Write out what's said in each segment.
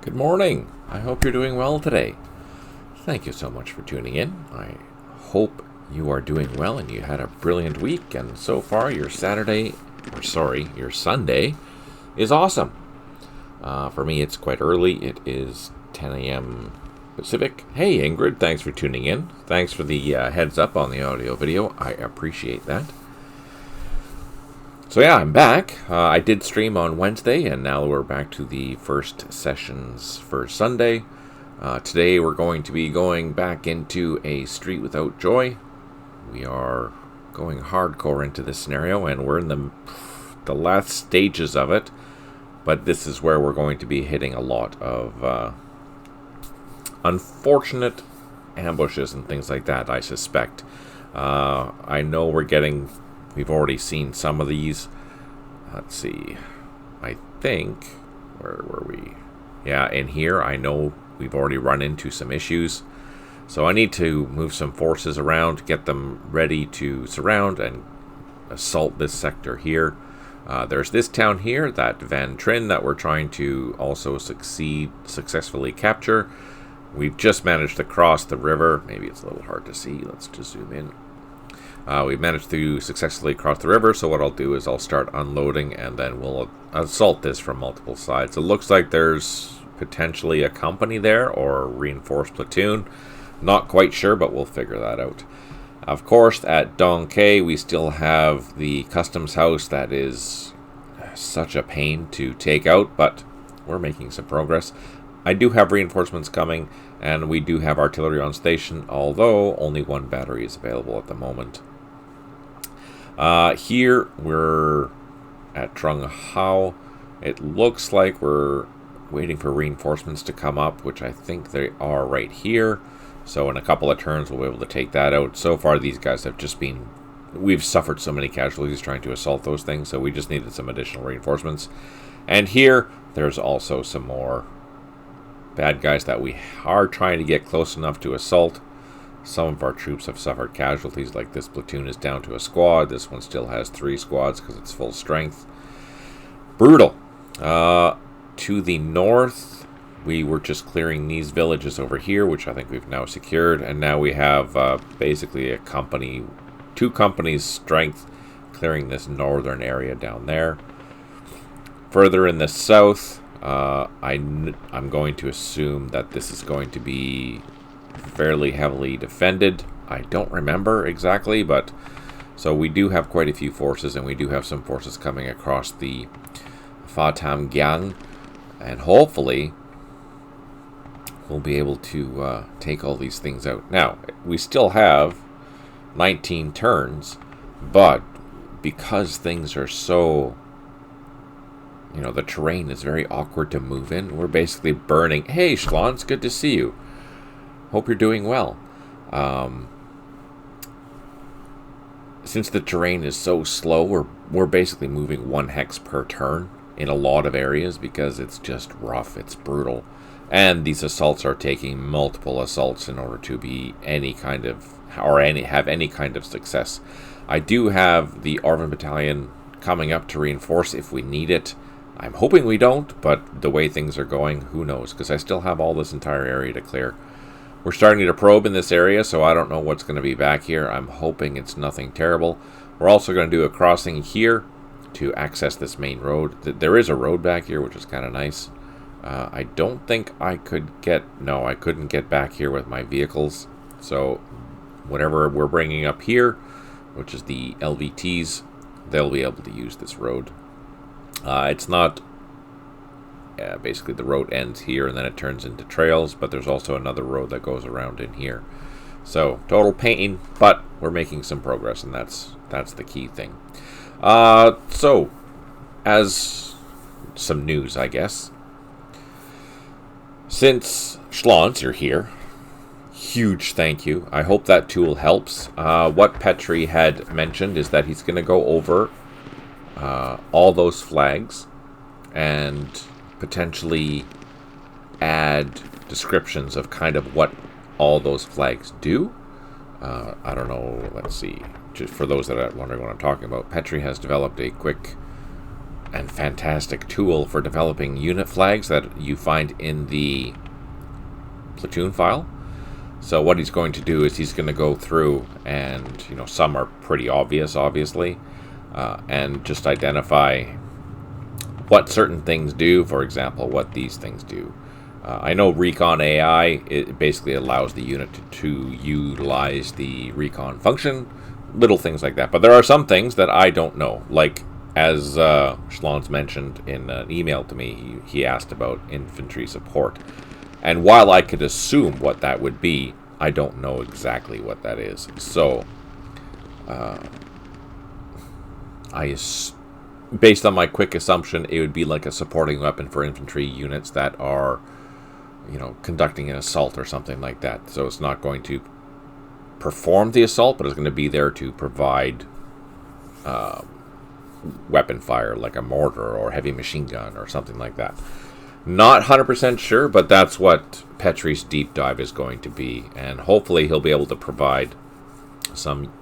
Good morning. I hope you're doing well today. Thank you so much for tuning in. I hope you are doing well and you had a brilliant week, and so far your your Sunday is awesome. For me, it's quite early. It is 10 a.m. Pacific. Hey, Ingrid, thanks for tuning in. Thanks for the heads up on the audio video. I appreciate that. So yeah, I'm back. I did stream on Wednesday, and now we're back to the first sessions for Sunday. Today we're going to be going back into a Street Without Joy. We are going hardcore into this scenario, and we're in the last stages of it. But this is where we're going to be hitting a lot of unfortunate ambushes and things like that, I suspect. I know we've already seen some of these. Let's see. I think, where were we? Yeah, in here, I know we've already run into some issues. So I need to move some forces around, get them ready to surround and assault this sector here. There's this town here, that Van Trin, that we're trying to also successfully capture. We've just managed to cross the river. Maybe it's a little hard to see. Let's just zoom in. We've managed to successfully cross the river, so what I'll do is I'll start unloading, and then we'll assault this from multiple sides. It looks like there's potentially a company there, or a reinforced platoon. Not quite sure, but we'll figure that out. Of course, at Dong Kay, we still have the customs house that is such a pain to take out, but we're making some progress. I do have reinforcements coming, and we do have artillery on station, although only one battery is available at the moment. Here we're at Trung Hao. It looks like we're waiting for reinforcements to come up, which I think they are right here. So in a couple of turns we'll be able to take that out. So far these guys have just been... We've suffered so many casualties trying to assault those things, so we just needed some additional reinforcements. And here there's also some more bad guys that we are trying to get close enough to assault. Some of our troops have suffered casualties, like this platoon is down to a squad. This one still has 3 squads because it's full strength. Brutal. To the north, we were just clearing these villages over here, which I think we've now secured. And now we have basically a company, 2 companies' strength clearing this northern area down there. Further in the south, I'm going to assume that this is going to be fairly heavily defended. I don't remember exactly, but so we do have quite a few forces, and we do have some forces coming across the Pha Tam Gyang, and hopefully we'll be able to take all these things out. Now, we still have 19 turns, but because things are so... the terrain is very awkward to move in. We're basically burning. Hey, Schlon, it's good to see you. Hope you're doing well. Since the terrain is so slow, we're basically moving 1 hex per turn in a lot of areas because it's just rough. It's brutal. And these assaults are taking multiple assaults in order to be have any kind of success. I do have the Arvin Battalion coming up to reinforce if we need it. I'm hoping we don't, but the way things are going, who knows? Because I still have all this entire area to clear. We're starting to probe in this area, so I don't know what's going to be back here. I'm hoping it's nothing terrible. We're also going to do a crossing here to access this main road. There is a road back here, which is kind of nice. I don't think I could get... No, I couldn't get back here with my vehicles. So whatever we're bringing up here, which is the LVTs, they'll be able to use this road. It's not... basically the road ends here and then it turns into trails, but there's also another road that goes around in here. So, total pain, but we're making some progress, and that's the key thing. So, as some news, I guess. Since Schlons, you're here, huge thank you. I hope that tool helps. What Petri had mentioned is that he's going to go over all those flags and potentially add descriptions of kind of what all those flags do. I don't know, let's see. Just for those that are wondering what I'm talking about, Petri has developed a quick and fantastic tool for developing unit flags that you find in the platoon file. So what he's going to do is he's going to go through, and some are pretty obvious, obviously, and just identify what certain things do. For example, what these things do. I know Recon AI, it basically allows the unit to utilize the recon function, little things like that. But there are some things that I don't know, like as Schlons mentioned in an email to me, he asked about infantry support. And while I could assume what that would be, I don't know exactly what that is. So, based on my quick assumption, it would be like a supporting weapon for infantry units that are, conducting an assault or something like that. So it's not going to perform the assault, but it's going to be there to provide weapon fire, like a mortar or heavy machine gun or something like that. Not 100% sure, but that's what Petrie's deep dive is going to be. And hopefully he'll be able to provide some,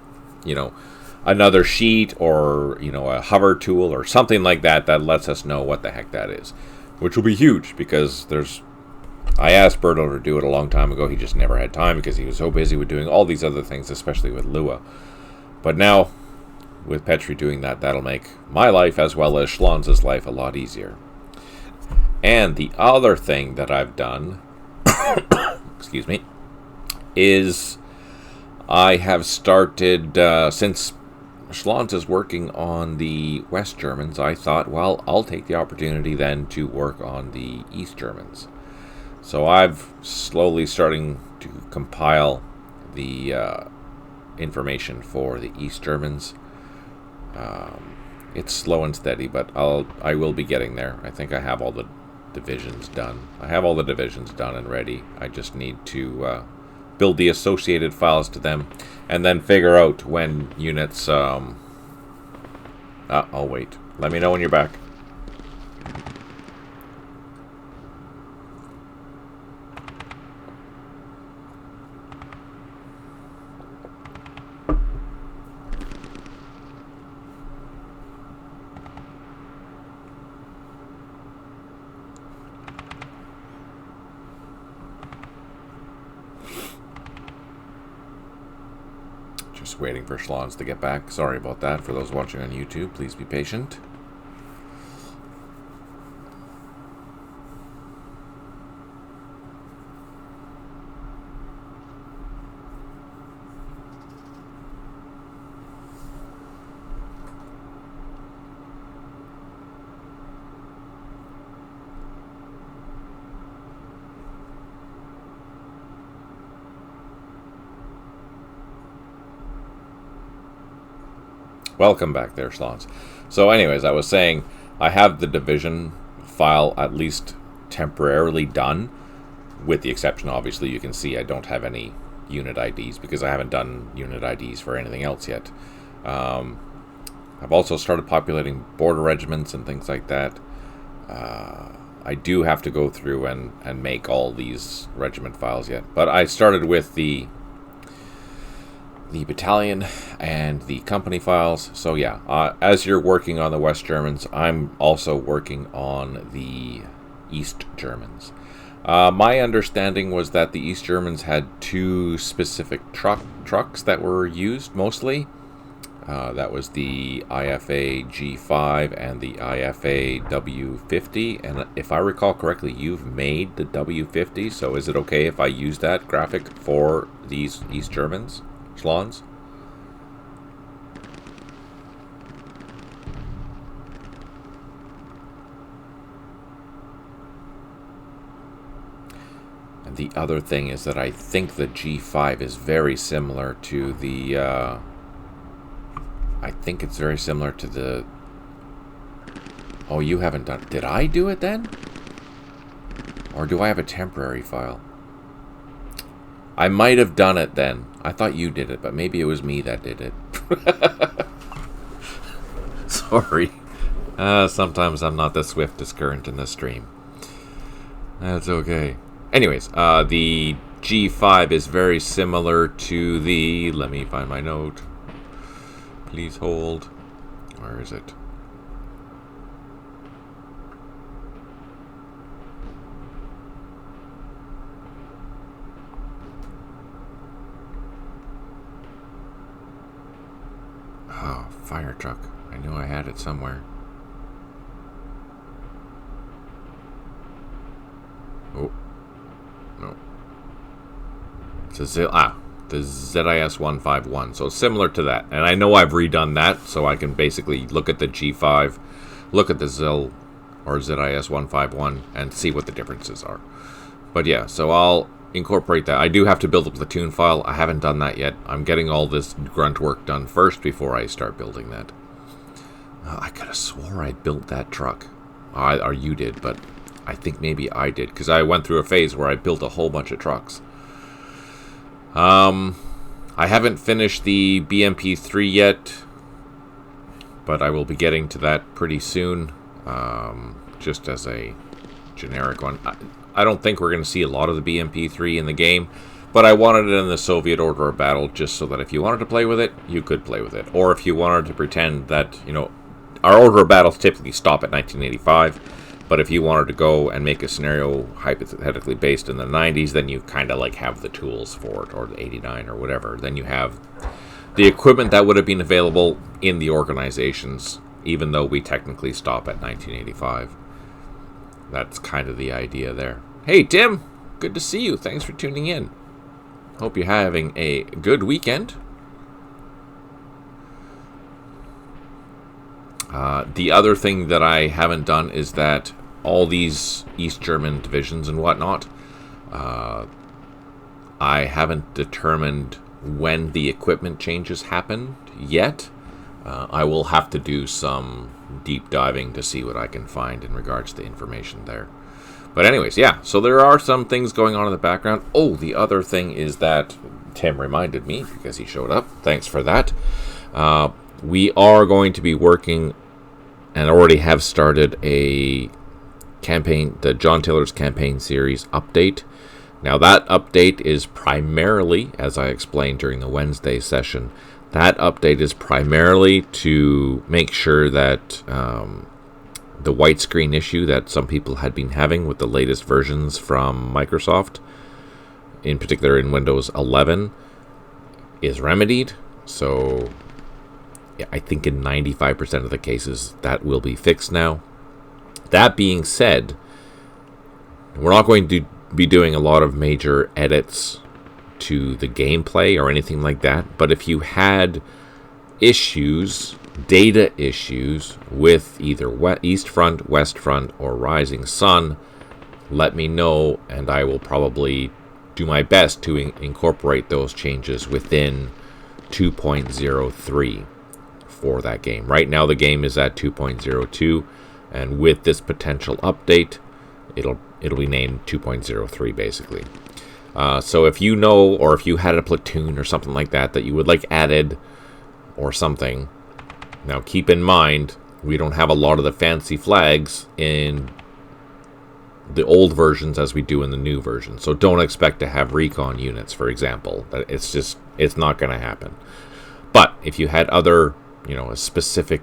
another sheet or, a hover tool or something like that that lets us know what the heck that is. Which will be huge, because I asked Berto to do it a long time ago. He just never had time because he was so busy with doing all these other things, especially with Lua. But now, with Petrie doing that, that'll make my life as well as Schlons' life a lot easier. And the other thing that I've done, excuse me, is I have started, since Schlons is working on the West Germans, I thought, well, I'll take the opportunity then to work on the East Germans. So I've slowly starting to compile the information for the East Germans. It's slow and steady, but I will be getting there. I think I have all the divisions done. I have all the divisions done and ready. I just need to build the associated files to them, and then figure out when units. I'll wait. Let me know when you're back. Just waiting for Schlons to get back. Sorry about that. For those watching on YouTube, please be patient. Welcome back there, Schlons. So anyways, I was saying I have the division file at least temporarily done, with the exception, obviously, you can see I don't have any unit IDs because I haven't done unit IDs for anything else yet. I've also started populating border regiments and things like that. I do have to go through and make all these regiment files yet. But I started with the battalion and the company files. So yeah, as you're working on the West Germans, I'm also working on the East Germans. My understanding was that the East Germans had two specific trucks that were used mostly. That was the IFA G5 and the IFA W50. And if I recall correctly, you've made the W50, so is it okay if I use that graphic for these East Germans? Schlons? And the other thing is that I think the G5 is very similar to the... I think it's very similar to the... Oh, you haven't done... Did I do it then? Or do I have a temporary file? I might have done it then. I thought you did it, but maybe it was me that did it. Sorry. Sometimes I'm not the swiftest current in the stream. That's okay. Anyways, the G5 is very similar to the... Let me find my note. Please hold. Where is it? Oh, fire truck. I knew I had it somewhere. Oh. No. It's a the ZIS 151. So similar to that. And I know I've redone that, so I can basically look at the G5, look at the ZIL or ZIS 151, and see what the differences are. But yeah, so I'll incorporate that. I do have to build a platoon file. I haven't done that yet. I'm getting all this grunt work done first before I start building that. I could have swore I built that truck. Or you did, but I think maybe I did, because I went through a phase where I built a whole bunch of trucks. I haven't finished the BMP3 yet, but I will be getting to that pretty soon, just as a generic one. I don't think we're going to see a lot of the BMP3 in the game, but I wanted it in the Soviet Order of Battle just so that if you wanted to play with it, you could play with it. Or if you wanted to pretend that, you know, our Order of Battles typically stop at 1985, but if you wanted to go and make a scenario hypothetically based in the 90s, then you kind of like have the tools for it, or the 89 or whatever. Then you have the equipment that would have been available in the organizations, even though we technically stop at 1985. That's kind of the idea there. Hey, Tim! Good to see you. Thanks for tuning in. Hope you're having a good weekend. The other thing that I haven't done is that all these East German divisions and whatnot, I haven't determined when the equipment changes happened yet. I will have to do some deep diving to see what I can find in regards to information there. But anyways, yeah, so there are some things going on in the background. Oh, the other thing is that Tim reminded me, because he showed up. Thanks for that. We are going to be working, and already have started, a campaign, the John Taylor's Campaign Series update. Now that update is primarily, as I explained during the Wednesday session, that update is primarily to make sure that the white screen issue that some people had been having with the latest versions from Microsoft, in particular in Windows 11, is remedied. So yeah, I think in 95% of the cases that will be fixed now. That being said, we're not going to be doing a lot of major edits to the gameplay or anything like that, but if you had issues, data issues with either East Front, West Front, or Rising Sun, let me know, and I will probably do my best to incorporate those changes within 2.03 for that game. Right now the game is at 2.02, and with this potential update, it'll be named 2.03 basically. So if you know, or if you had a platoon or something like that that you would like added or something, now keep in mind we don't have a lot of the fancy flags in the old versions as we do in the new version. So don't expect to have recon units, for example. It's not going to happen. But if you had other, a specific,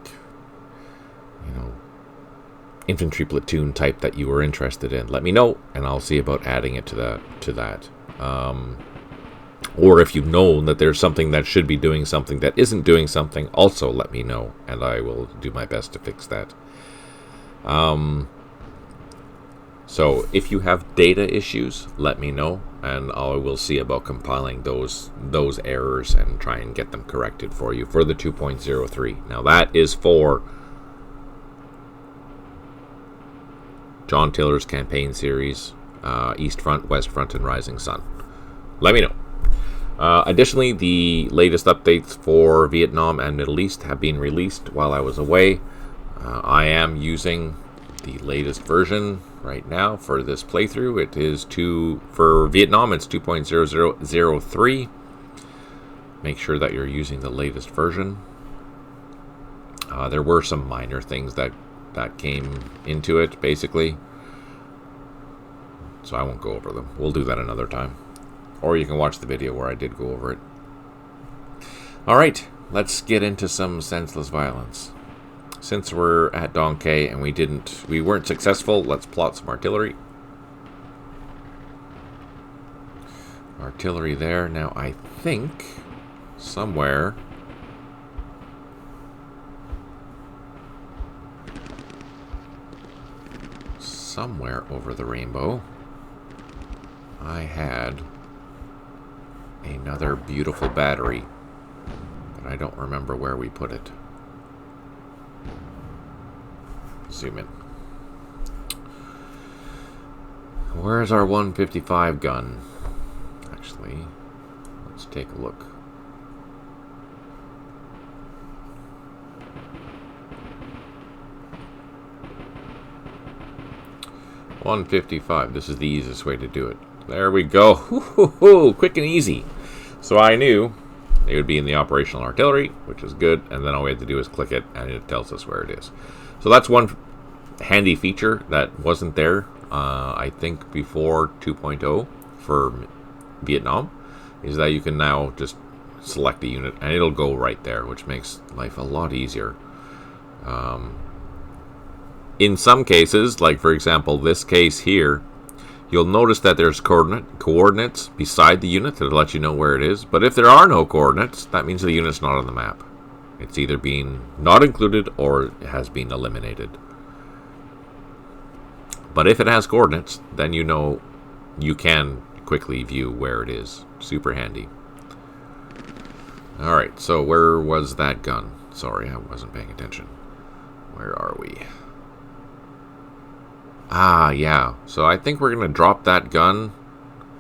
infantry platoon type that you were interested in, let me know, and I'll see about adding it to that. Or if you've known that there's something that should be doing something that isn't doing something, also let me know, and I will do my best to fix that. So if you have data issues, let me know, and I will see about compiling those errors and try and get them corrected for you for the 2.03. Now that is for John Taylor's Campaign Series, East Front, West Front, and Rising Sun. Let me know. Additionally, the latest updates for Vietnam and Middle East have been released while I was away. I am using the latest version right now for this playthrough. It is for Vietnam, it's 2.0003. Make sure that you're using the latest version. There were some minor things that came into it, basically. So I won't go over them. We'll do that another time. Or you can watch the video where I did go over it. Alright, let's get into some senseless violence. Since we're at Dong Quai and we weren't successful, let's plot some artillery. Artillery there. Now I think somewhere somewhere over the rainbow, I had another beautiful battery, but I don't remember where we put it. Zoom in. Where's our 155 gun? Actually, let's take a look. .155. This is the easiest way to do it. There we go. Quick and easy. So I knew it would be in the operational artillery, which is good, and then all we had to do is click it, and it tells us where it is. So that's one handy feature that wasn't there, I think, before 2.0 for Vietnam, is that you can now just select a unit, and it'll go right there, which makes life a lot easier. In some cases, like for example this case here, you'll notice that there's coordinates beside the unit to let you know where it is. But if there are no coordinates, that means the unit's not on the map. It's either been not included or it has been eliminated. But if it has coordinates, then you know you can quickly view where it is. Super handy. Alright, so where was that gun? Sorry, I wasn't paying attention. Where are we? Ah, yeah. So I think we're going to drop that gun,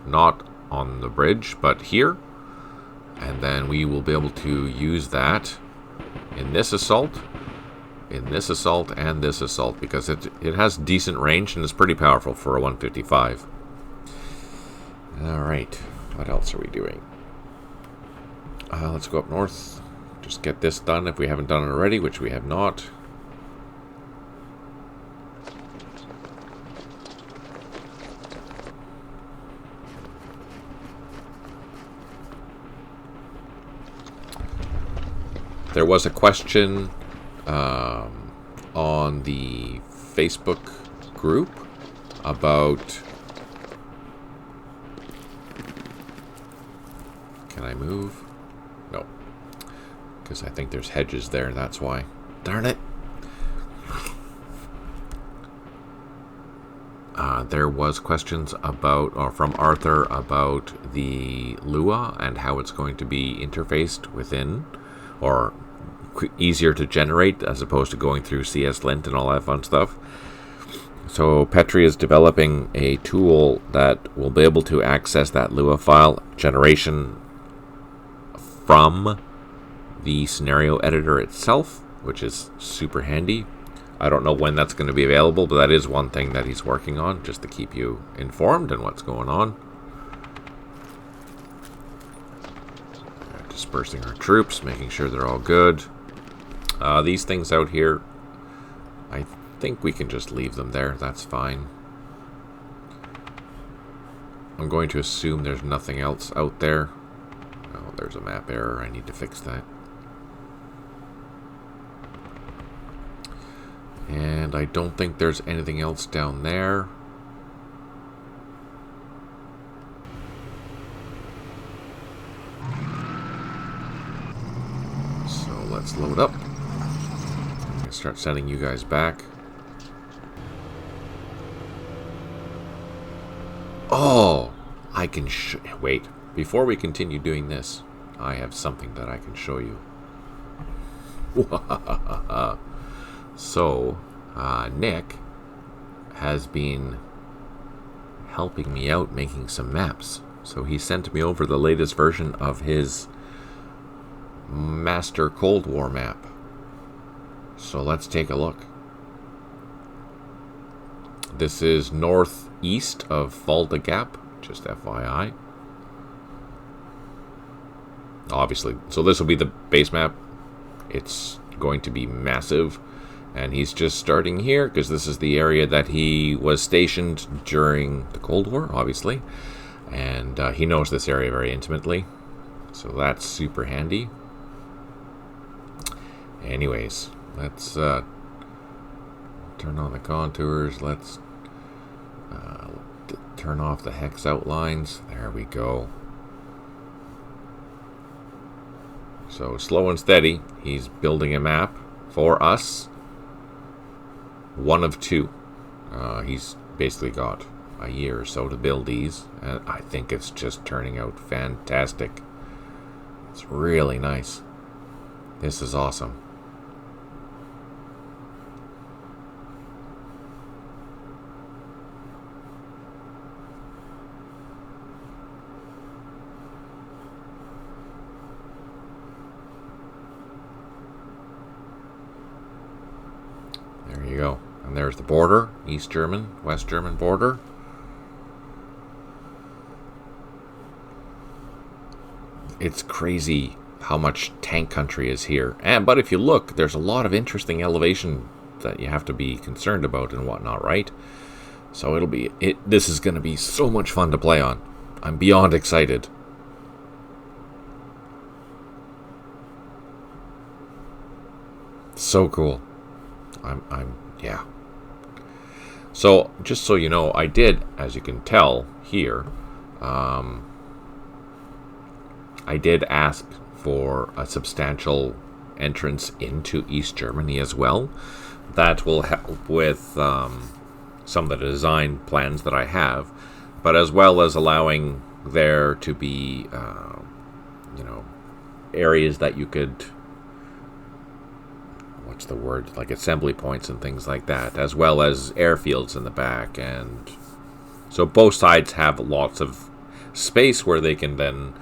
not on the bridge, but here. And then we will be able to use that in this assault, and this assault, because it has decent range and is pretty powerful for a 155. Alright, what else are we doing? Let's go up north. Just get this done if we haven't done it already, which we have not. There was a question on the Facebook group about... Can I move? No. Because I think there's hedges there, that's why. Darn it! There was questions about, or from Arthur, about the Lua and how it's going to be interfaced within, or easier to generate as opposed to going through CS-Lint and all that fun stuff. So Petri is developing a tool that will be able to access that Lua file generation from the scenario editor itself, which is super handy. I don't know when that's going to be available, but that is one thing that he's working on, just to keep you informed on what's going on. Dispersing our troops, making sure they're all good. These things out here, I think we can just leave them there. That's fine. I'm going to assume there's nothing else out there. Oh, there's a map error. I need to fix that. And I don't think there's anything else down there. So let's load up. Start sending you guys back. Oh, I can wait. Before we continue doing this, I have something that I can show you. So, Nick has been helping me out making some maps. So he sent me over the latest version of his master Cold War map. So let's take a look. This is northeast of Fulda Gap, just FYI. Obviously, so this will be the base map. It's going to be massive. And he's just starting here because this is the area that he was stationed during the Cold War, obviously. And he knows this area very intimately. So that's super handy. Anyways, let's turn on the contours. Let's turn off the hex outlines. There we go. So slow and steady, he's building a map for us. One of two. He's basically got a year or so to build these, and I think it's just turning out fantastic. It's really nice. This is awesome. There you go. And there's the border, East German, West German border. It's crazy how much tank country is here. But if you look, there's a lot of interesting elevation that you have to be concerned about and whatnot, right? So this is going to be so much fun to play on. I'm beyond excited. So cool. Yeah. So, just so you know, I did, as you can tell here, I did ask for a substantial entrance into East Germany as well. That will help with some of the design plans that I have, but as well as allowing there to be, areas that you could, what's the word, like assembly points and things like that, as well as airfields in the back. And so both sides have lots of space where they can then...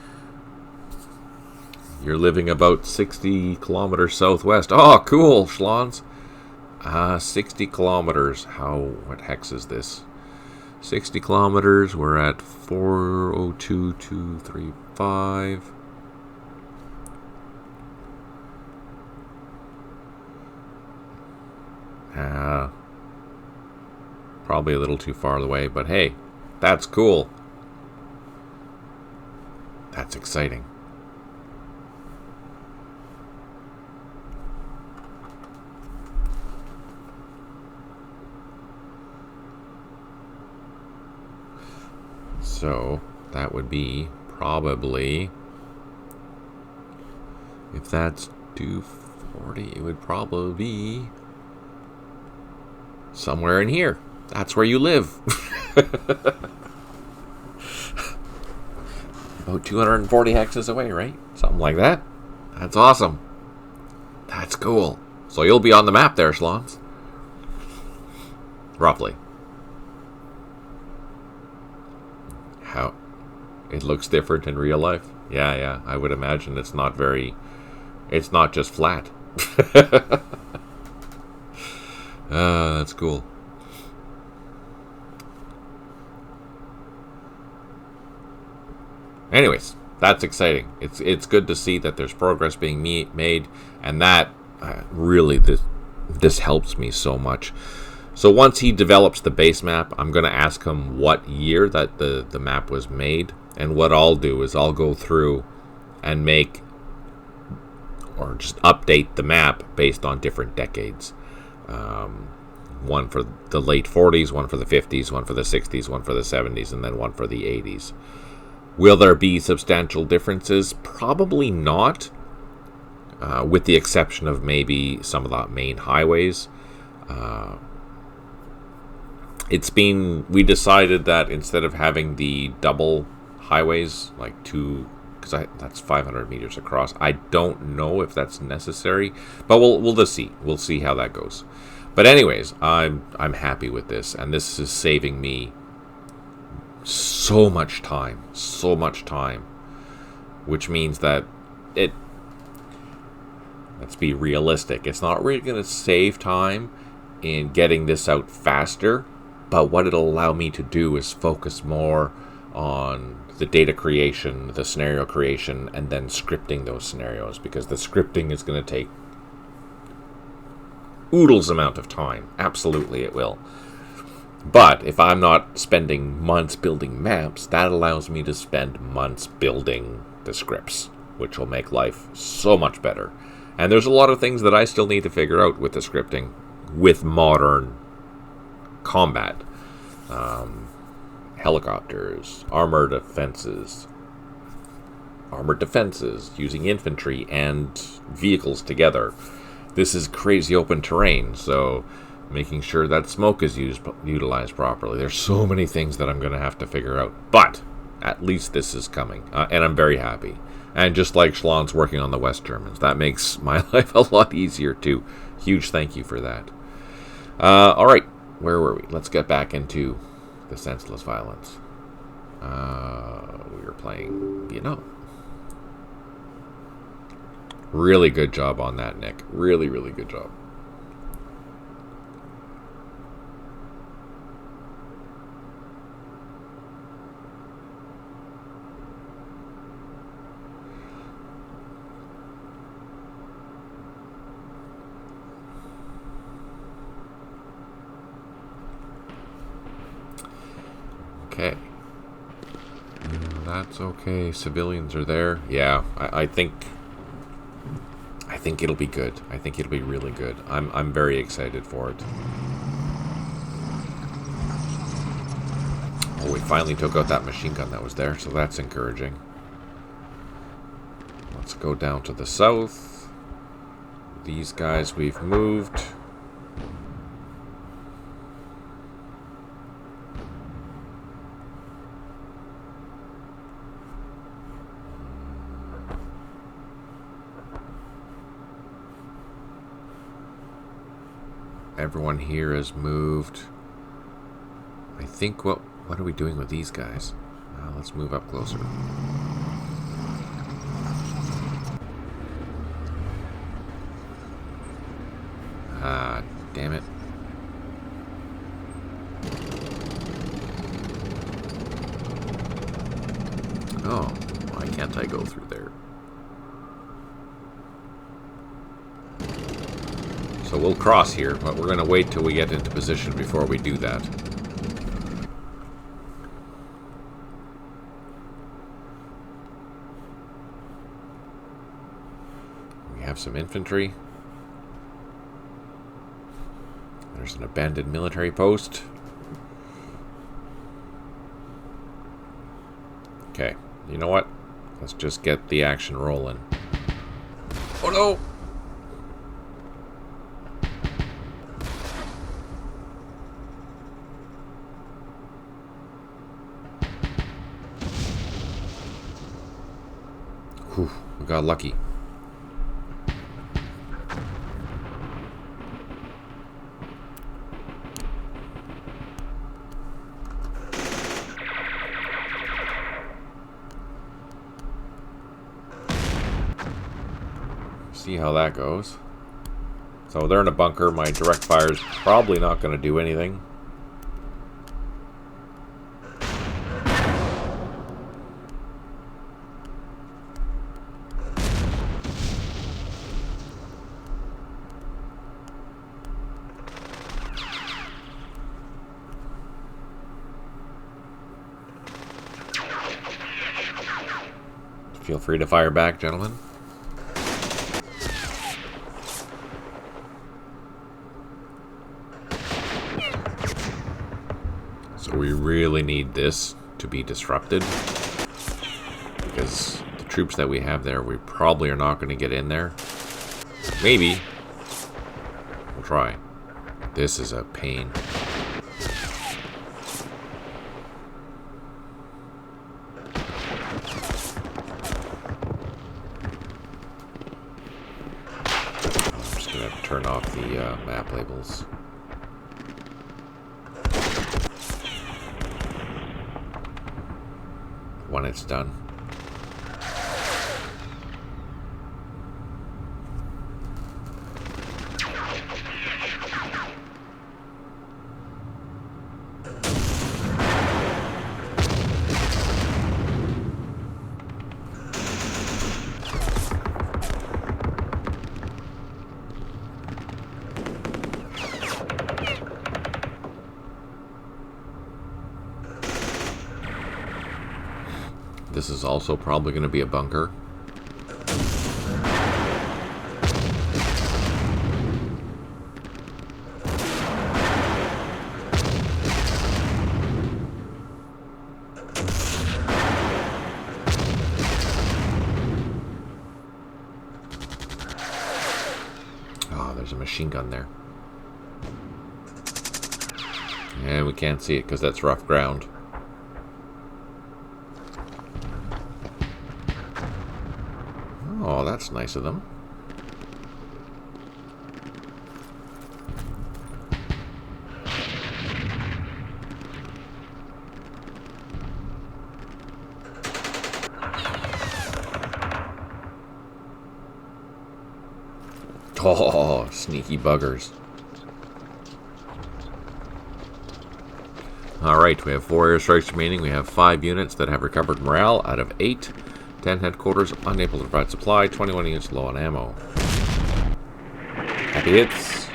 You're living about 60 kilometers southwest. Oh, cool, Schlons. 60 kilometers. What hex is this? 60 kilometers. We're at 402,235. Probably a little too far away, but hey, that's cool. That's exciting. So that would be probably, if that's 240, it would probably be somewhere in here. That's where you live. About 240 hexes away, right? Something like that. That's awesome. That's cool. So you'll be on the map there, Schlons. Roughly. How it looks different in real life. Yeah, I would imagine it's not just flat. That's cool. Anyways, that's exciting. It's good to see that there's progress being made, and that really this helps me so much. So once he develops the base map, I'm going to ask him what year that the map was made, and what I'll do is I'll go through and make or just update the map based on different decades. One for the late 40s, one for the 50s, one for the 60s, one for the 70s, and then one for the 80s. Will there be substantial differences? Probably not, with the exception of maybe some of the main highways. We decided that instead of having the double highways, like because that's 500 meters across, I don't know if that's necessary, but we'll just see. We'll see how that goes. But anyways, I'm happy with this, and this is saving me so much time, which means that let's be realistic, it's not really going to save time in getting this out faster, but what it'll allow me to do is focus more on the data creation, the scenario creation, and then scripting those scenarios, because the scripting is going to take oodles amount of time. Absolutely it will. But if I'm not spending months building maps, that allows me to spend months building the scripts, which will make life so much better. And there's a lot of things that I still need to figure out with the scripting with modern combat. Helicopters, armored defenses, using infantry and vehicles together. This is crazy open terrain, so making sure that smoke is utilized properly. There's so many things that I'm going to have to figure out. But at least this is coming, and I'm very happy. And just like Schlon's working on the West Germans, that makes my life a lot easier too. Huge thank you for that. All right, where were we? Let's get back into the senseless violence. We were playing Vietnam. Really good job on that, Nick. Really, really good job. Okay. That's okay. Civilians are there. Yeah, I think it'll be good. I think it'll be really good. I'm very excited for it. Oh, we finally took out that machine gun that was there, so that's encouraging. Let's go down to the south. These guys we've moved. Everyone here has moved. I think, what are we doing with these guys? Let's move up closer. Damn it. Oh, why can't I go through there? So we'll cross here, but we're going to wait till we get into position before we do that. We have some infantry. There's an abandoned military post. Okay, you know what? Let's just get the action rolling. Oh no! Whew, we got lucky. See how that goes. So they're in a bunker. My direct fire is probably not going to do anything. Feel free to fire back, gentlemen. So we really need this to be disrupted, because the troops that we have there, we probably are not going to get in there. Maybe. We'll try. This is a pain. I'm just going to turn off the map labels. When it's done. This is also probably going to be a bunker. Oh, there's a machine gun there. And we can't see it because that's rough ground. Oh, that's nice of them. Oh, sneaky buggers. Alright, we have 4 airstrikes remaining. We have 5 units that have recovered morale out of 8. 10 headquarters unable to provide supply. 21 units low on ammo. Happy hits.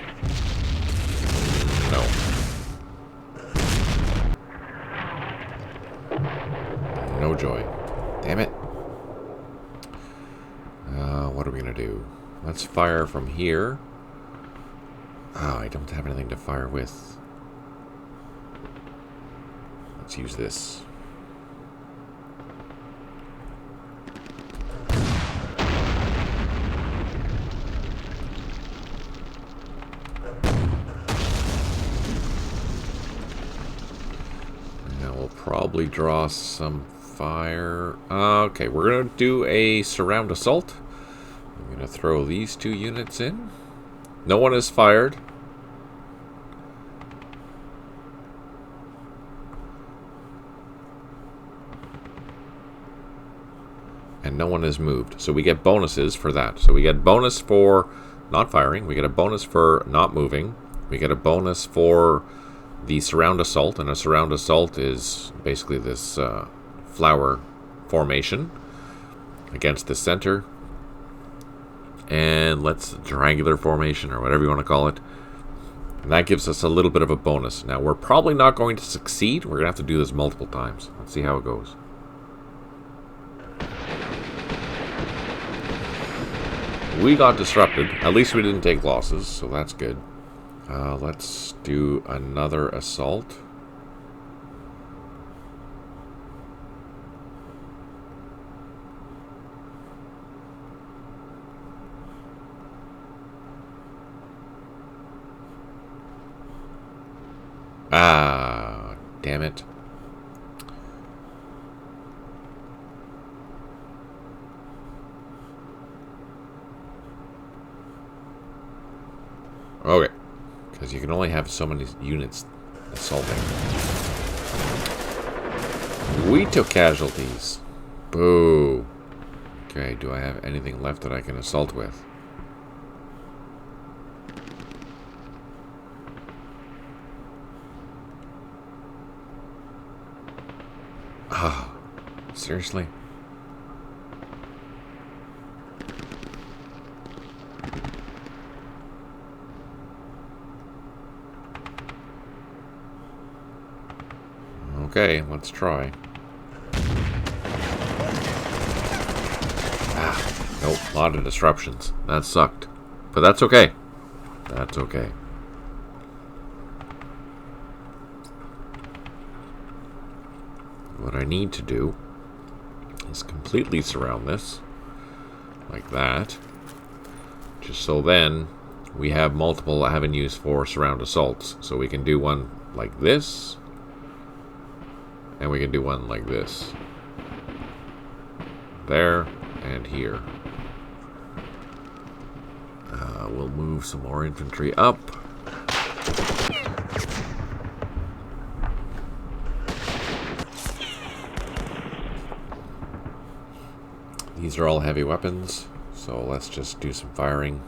No. No joy. Damn it. What are we going to do? Let's fire from here. Oh, I don't have anything to fire with. Let's use this. Now we'll probably draw some fire. Okay, we're going to do a surround assault. I'm going to throw these 2 units in. No one is fired. And no one is moved. So we get bonuses for that. So we get bonus for not firing. We get a bonus for not moving. We get a bonus for the surround assault. And a surround assault is basically this flower formation against the center. And let's triangular formation or whatever you want to call it. And that gives us a little bit of a bonus. Now we're probably not going to succeed. We're going to have to do this multiple times. Let's see how it goes. We got disrupted. At least we didn't take losses, so that's good. Let's do another assault. Ah, damn it. Okay, because you can only have so many units assaulting. We took casualties. Boo. Okay, do I have anything left that I can assault with? Ah, seriously? Okay, let's try. Ah, nope, a lot of disruptions. That sucked. But that's okay. That's okay. What I need to do is completely surround this. Like that. Just so then we have multiple avenues for surround assaults. So we can do one like this. And we can do one like this. There and here. We'll move some more infantry up. These are all heavy weapons, so let's just do some firing.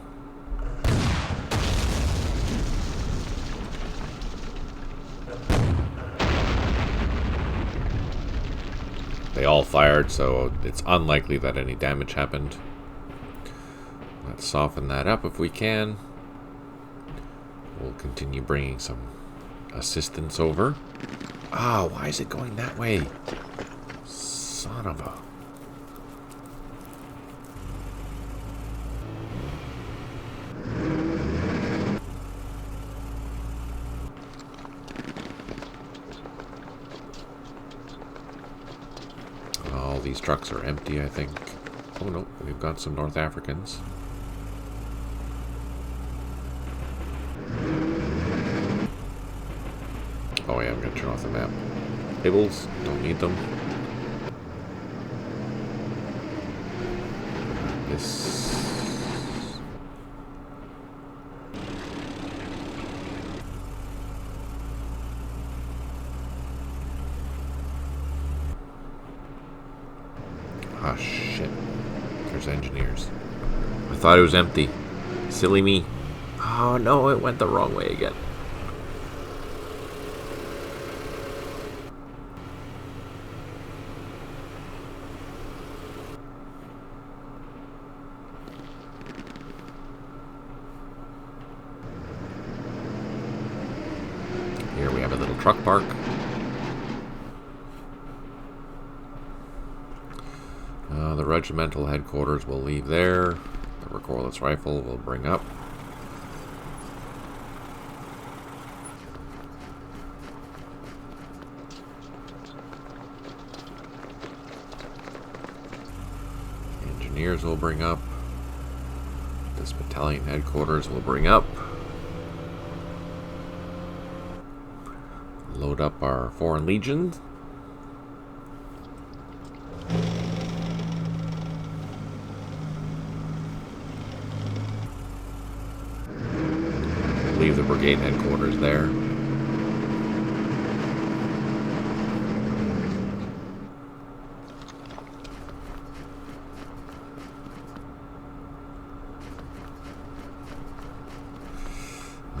They all fired, so it's unlikely that any damage happened. Let's soften that up if we can. We'll continue bringing some assistance over. Ah, why is it going that way? Son of a... All these trucks are empty, I think. Oh no, we've got some North Africans. Oh yeah, I'm going to turn off the map. Tables, don't need them. This... Ah, shit. There's engineers. I thought it was empty. Silly me. Oh no, it went the wrong way again. Here we have a little truck park. The regimental headquarters will leave there. The recoilless rifle will bring up. Engineers will bring up. This battalion headquarters will bring up. Load up our Foreign Legion. Leave the brigade headquarters there.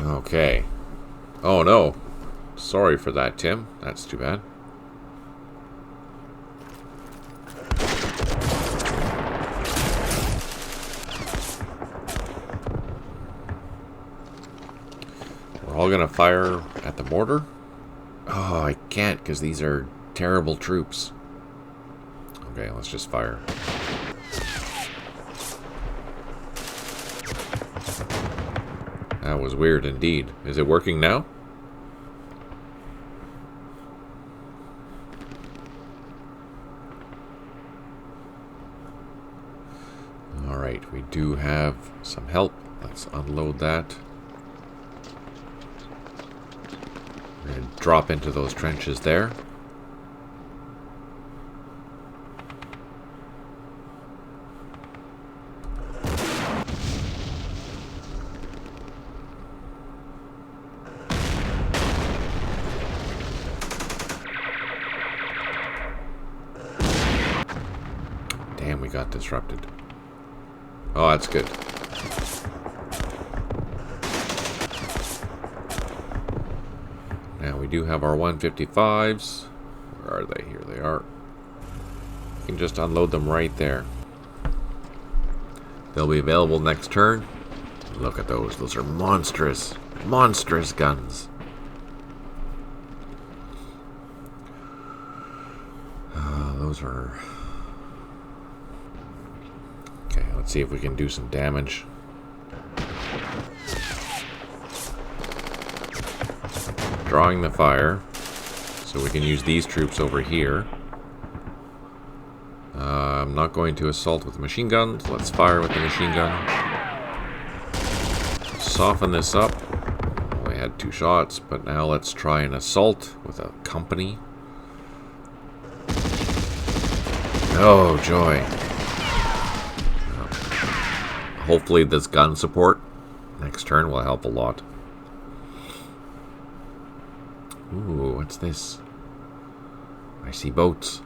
Okay. Oh no. Sorry for that, Tim. That's too bad. We're all gonna fire at the mortar? Oh, I can't because these are terrible troops. Okay, let's just fire. That was weird indeed. Is it working now? Alright, we do have some help. Let's unload that. We're going to drop into those trenches there. Damn, we got disrupted. Oh, that's good. Now we do have our 155s. Where are they? Here they are. We can just unload them right there. They'll be available next turn. Look at those. Those are monstrous, monstrous guns. Those are... Okay, let's see if we can do some damage. Drawing the fire, so we can use these troops over here. I'm not going to assault with machine guns. Let's fire with the machine gun. Soften this up. We had 2 shots, but now let's try an assault with a company. Oh, joy. Hopefully this gun support next turn will help a lot. Ooh, what's this? I see boats.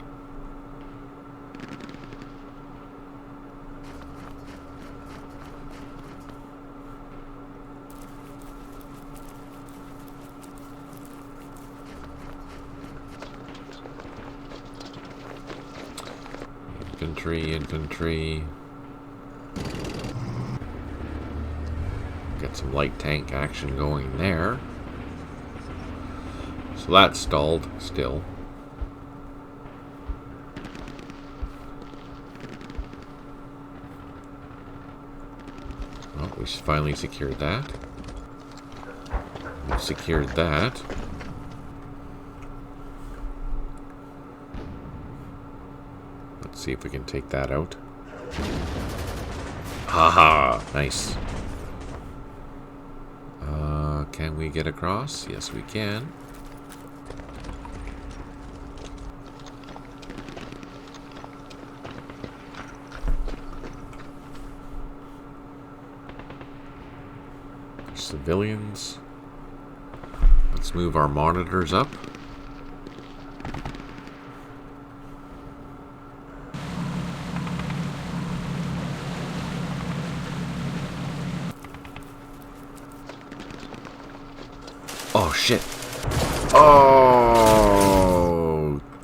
Infantry, infantry. Get some light tank action going there. So that's stalled still. Well, we finally secured that. We've secured that. Let's see if we can take that out. Haha, nice. Can we get across? Yes, we can. Civilians. Let's move our monitors up. Oh, shit. Oh,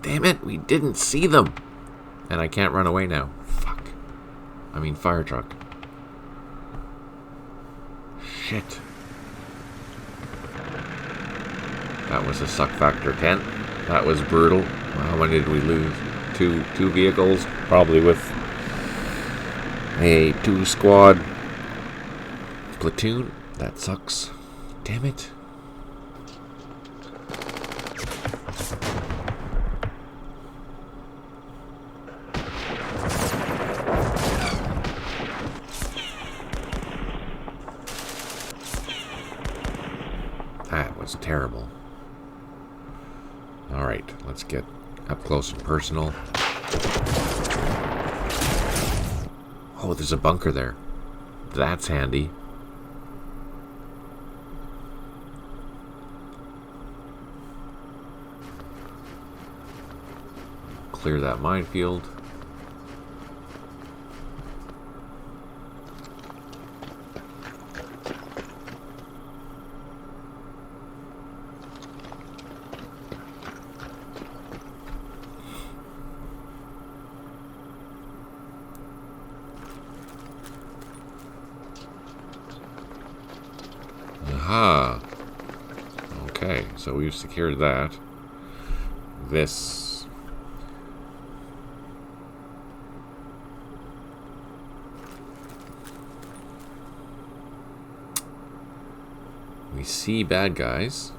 damn it. We didn't see them. And I can't run away now. Fuck. I mean, fire truck. Shit. That was a suck factor 10. That was brutal. How many did we lose? Two vehicles. Probably with a 2-squad platoon. That sucks. Damn it. That was terrible. Alright, let's get up close and personal. Oh, there's a bunker there. That's handy. Clear that minefield. Aha. Okay, so we've secured that. This. We see bad guys.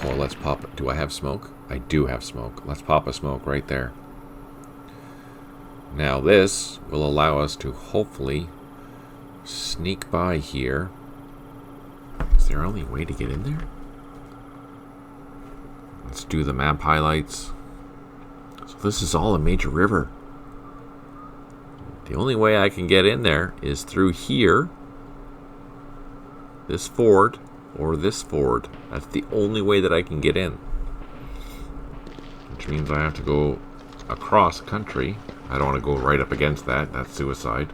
Oh, let's pop it. Do I have smoke? I do have smoke. Let's pop a smoke right there. Now this will allow us to hopefully sneak by here. Is there only a way to get in there? Let's do the map highlights. So this is all a major river. The only way I can get in there is through here, this ford, or this ford. That's the only way that I can get in. Which means I have to go across country. I don't want to go right up against that. That's suicide.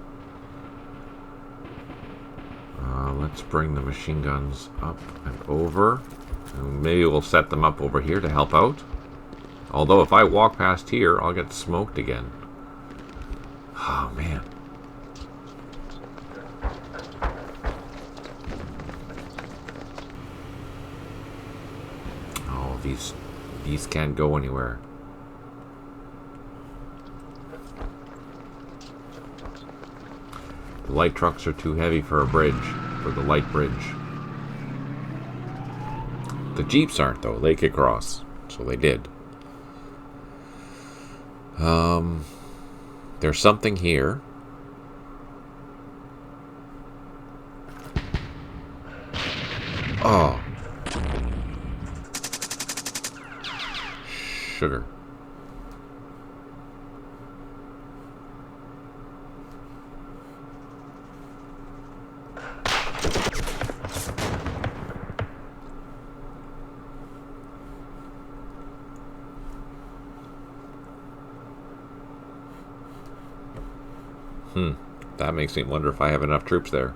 Let's bring the machine guns up and over. And maybe we'll set them up over here to help out. Although if I walk past here, I'll get smoked again. Oh, man. Oh, these can't go anywhere. The light trucks are too heavy for a bridge, for the light bridge. The Jeeps aren't, though. They could cross. So they did. There's something here. Oh. Sugar. That makes me wonder if I have enough troops there.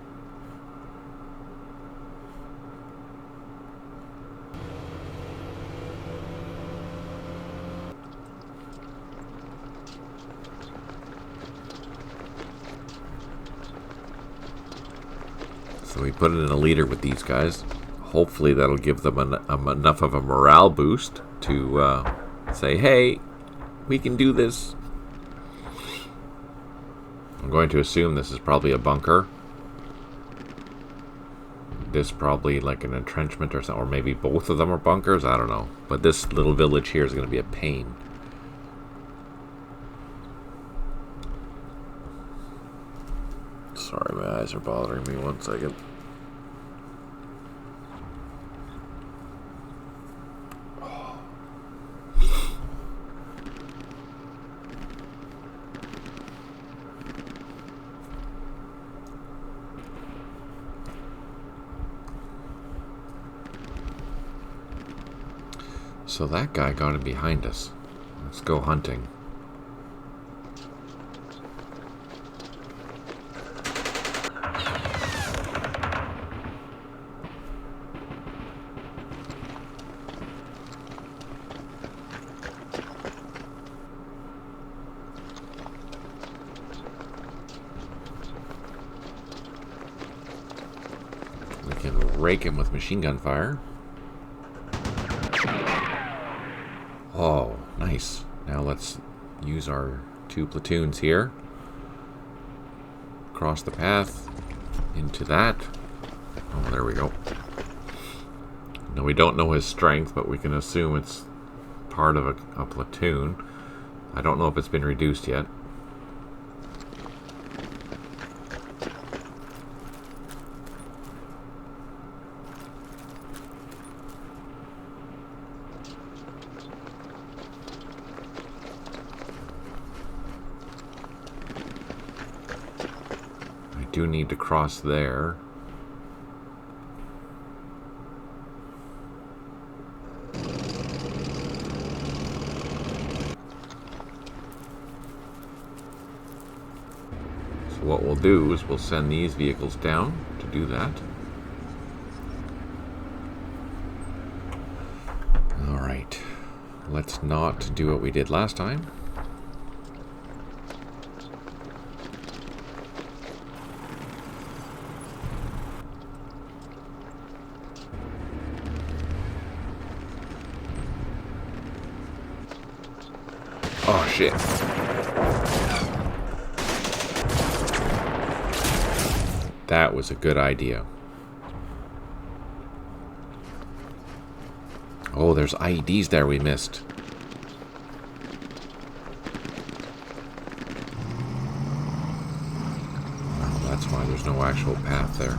So we put in a leader with these guys. Hopefully that'll give them enough of a morale boost to say, hey, we can do this. I'm going to assume this is probably a bunker. This probably like an entrenchment or something, or maybe both of them are bunkers. I don't know. But this little village here is going to be a pain. Sorry, my eyes are bothering me. 1 second. So that guy got him behind us. Let's go hunting. We can rake him with machine gun fire. Oh, nice. Now let's use our 2 platoons here. Cross the path into that. Oh, there we go. Now we don't know his strength, but we can assume it's part of a platoon. I don't know if it's been reduced yet. Do need to cross there. So what we'll do is we'll send these vehicles down to do that. All right. Let's not do what we did last time. Oh, shit. That was a good idea. Oh, there's IEDs there we missed. Oh, that's why there's no actual path there.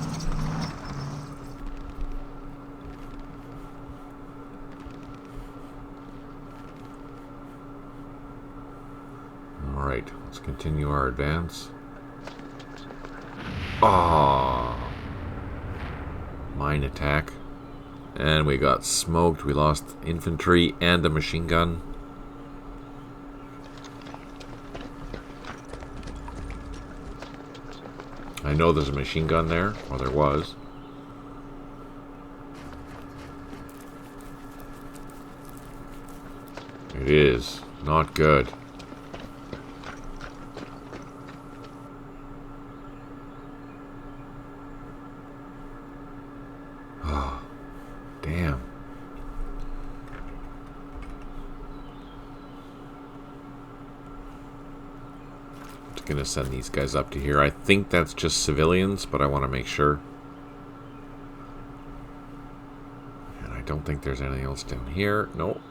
Alright, let's continue our advance. Ah, mine attack. And we got smoked. We lost infantry and a machine gun. I know there's a machine gun there, or there was. It is not good. Damn. Just gonna send these guys up to here. I think that's just civilians, but I want to make sure. And I don't think there's anything else down here. Nope.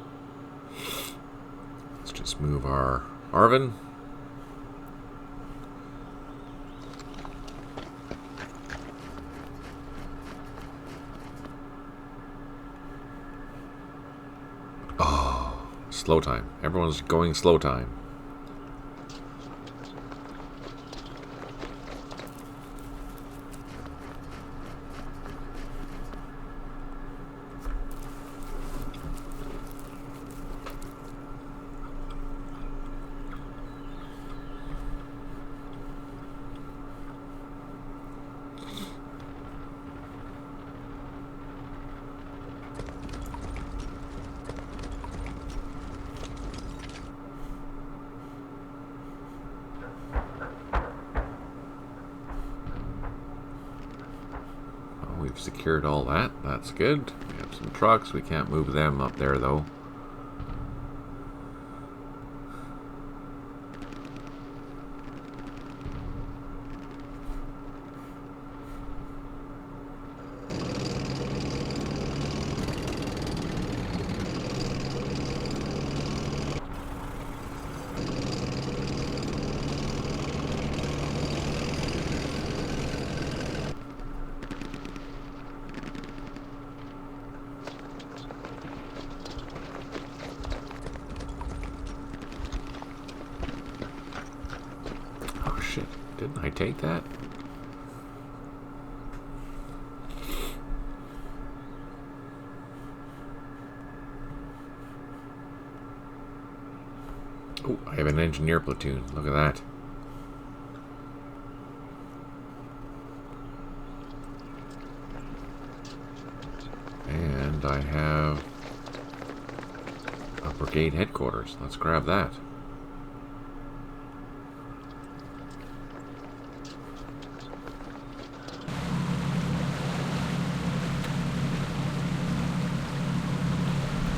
Let's just move our Arvin. Slow time. Everyone's going slow time. We've secured all that. That's good. We have some trucks. We can't move them up there, though. Didn't I take that? Oh, I have an engineer platoon. Look at that. And I have a brigade headquarters. Let's grab that.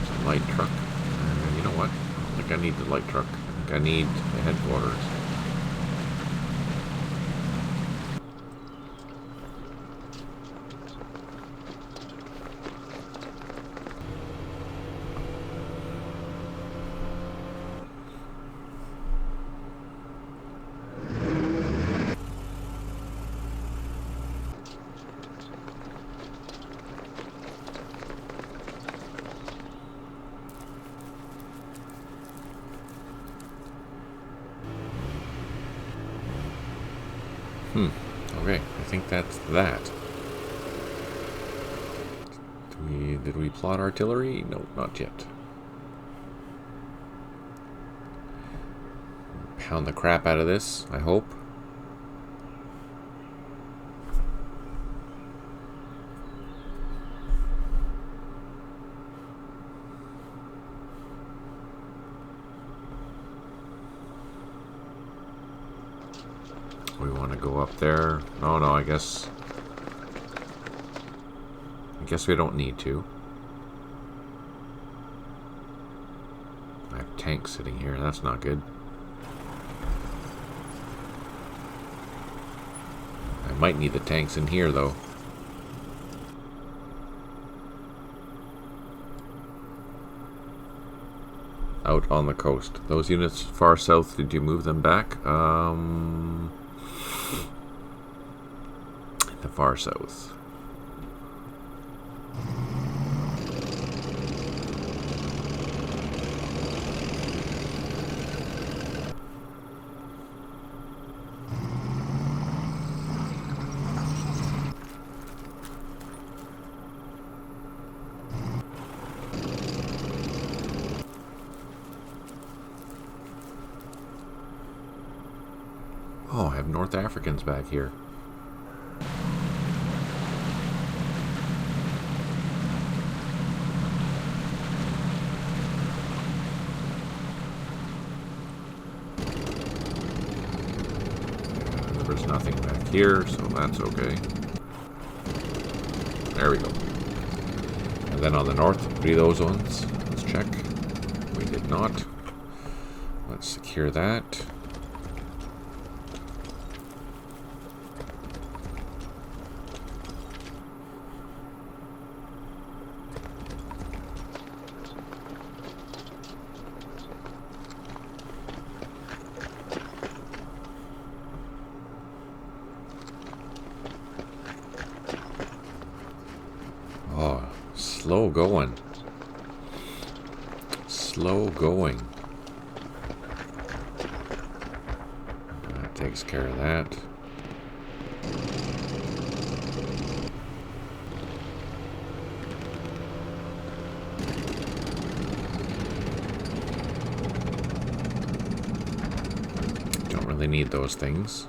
It's a light truck. You know what? I don't think I need the light truck. I think I need the headquarters. Okay, I think that's that. Did we plot artillery? No, not yet. Pound the crap out of this, I hope. We want to go up there. Oh no, I guess we don't need to. I have tanks sitting here. That's not good. I might need the tanks in here though. Out on the coast. Those units far south, did you move them back? The far south. Oh, I have North Africans back here. There's nothing back here, so that's okay. There we go. And then on the north, be those ones. Let's check. We did not. Let's secure that. Slow going. Slow going. That takes care of that. Don't really need those things.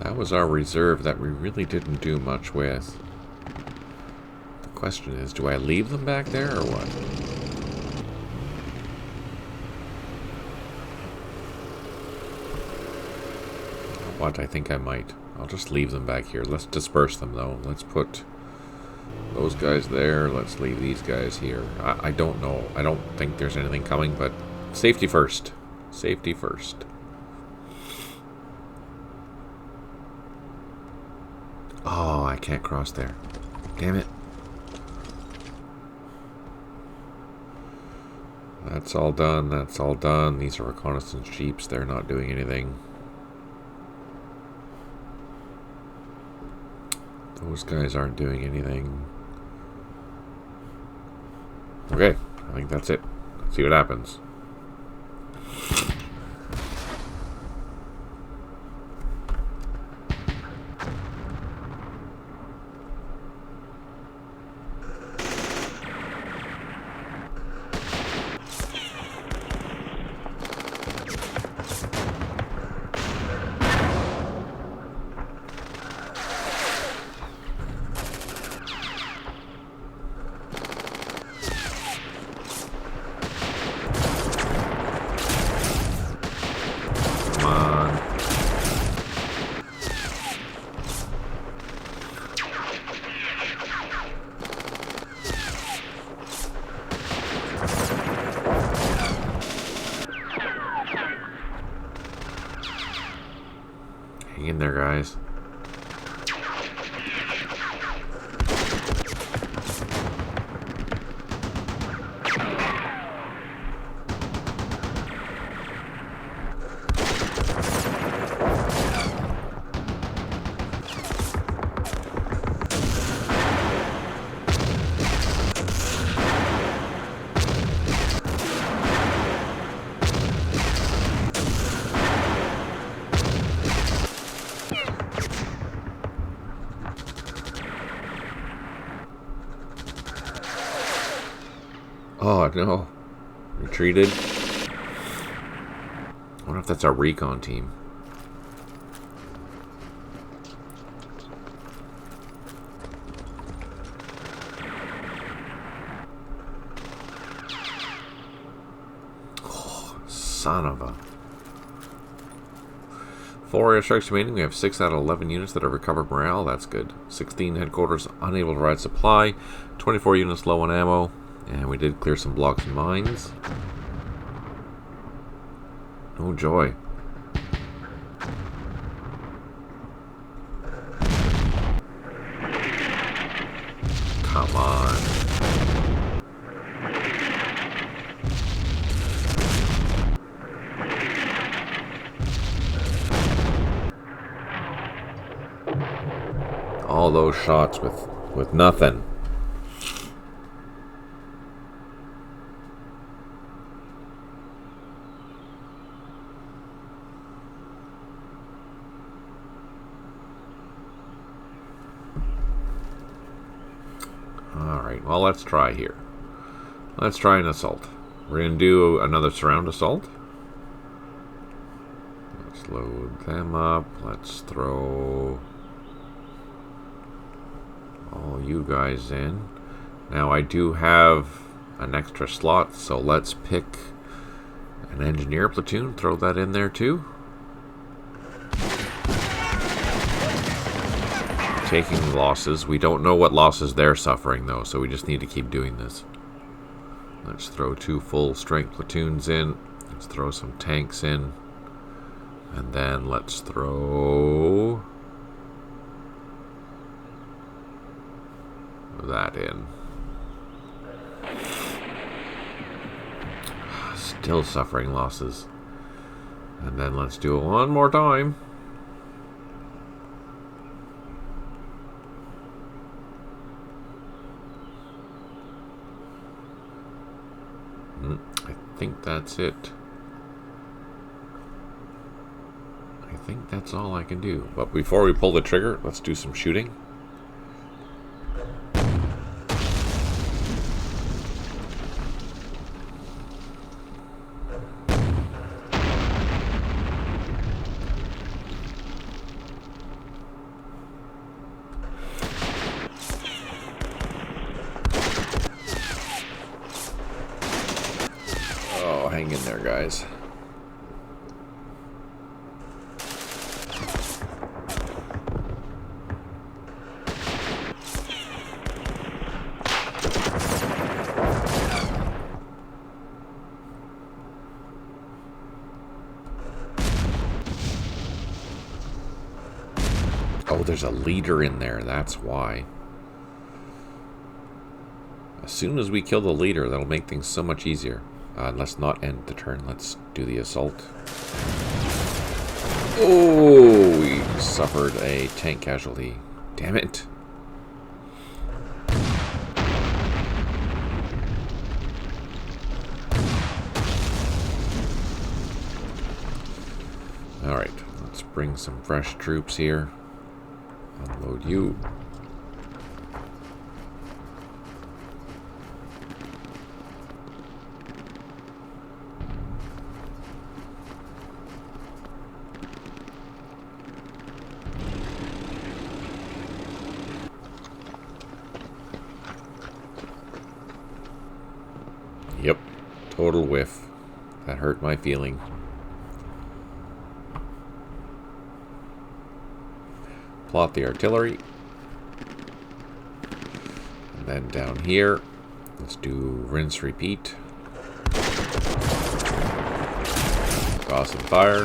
That was our reserve that we really didn't do much with. The question is, do I leave them back there or what? What, I think I might. I'll just leave them back here. Let's disperse them though. Let's put those guys there. Let's leave these guys here. I don't know. I don't think there's anything coming, but safety first. Safety first. Oh, I can't cross there. Damn it. That's all done. That's all done. These are reconnaissance jeeps. They're not doing anything. Those guys aren't doing anything. Okay, I think that's it. Let's see what happens. Hang in there, guys. Oh, no. Retreated. I wonder if that's our recon team. Oh, son of a... 4 airstrikes remaining. We have 6 out of 11 units that have recovered morale. That's good. 16 headquarters unable to provide supply. 24 units low on ammo. And we did clear some blocks and mines. Oh joy. Come on. All those shots with nothing. Alright, well, let's try here. Let's try an assault. We're going to do another surround assault. Let's load them up. Let's throw all you guys in. Now, I do have an extra slot, so let's pick an engineer platoon. Throw that in there, too. Taking losses. We don't know what losses they're suffering, though, so we just need to keep doing this. Let's throw 2 full-strength platoons in. Let's throw some tanks in. And then let's throw that in. Still suffering losses. And then let's do it one more time. I think that's it. I think that's all I can do. But before we pull the trigger, let's do some shooting. Oh, hang in there, guys. Oh, there's a leader in there, that's why. As soon as we kill the leader, that'll make things so much easier. Let's not end the turn. Let's do the assault. Oh, we suffered a tank casualty. Damn it. Alright, let's bring some fresh troops here. Unload you. Yep, total whiff. That hurt my feeling. Plot the artillery. And then down here, let's do rinse, repeat. Toss and fire.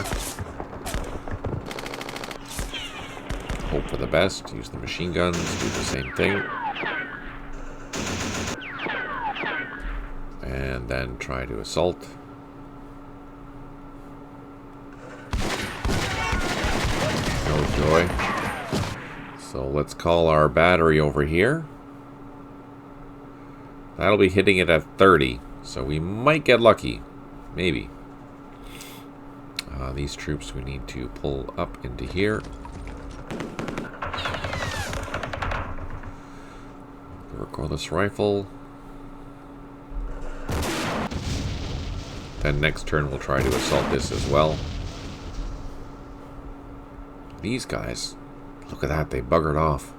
Hope for the best. Use the machine guns. Do the same thing. And then try to assault. No joy. So let's call our battery over here. That'll be hitting it at 30. So we might get lucky. Maybe. These troops we need to pull up into here. Recordless rifle. Then next turn we'll try to assault this as well. These guys, look at that, they buggered off.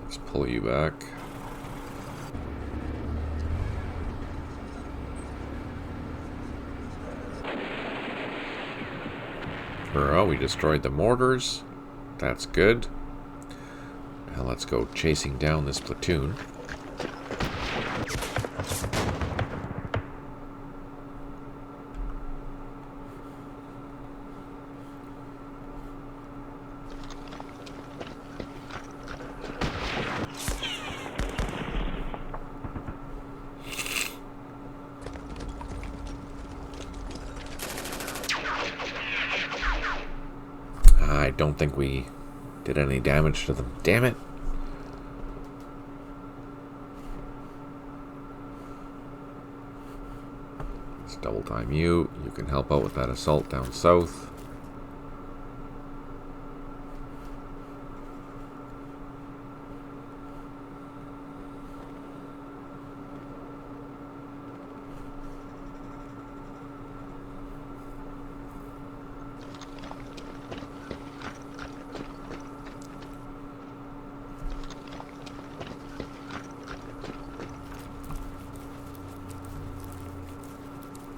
Let's pull you back. Oh, we destroyed the mortars. That's good. Now let's go chasing down this platoon. I don't think we did any damage to them. Damn it. Let's double time you. You can help out with that assault down south.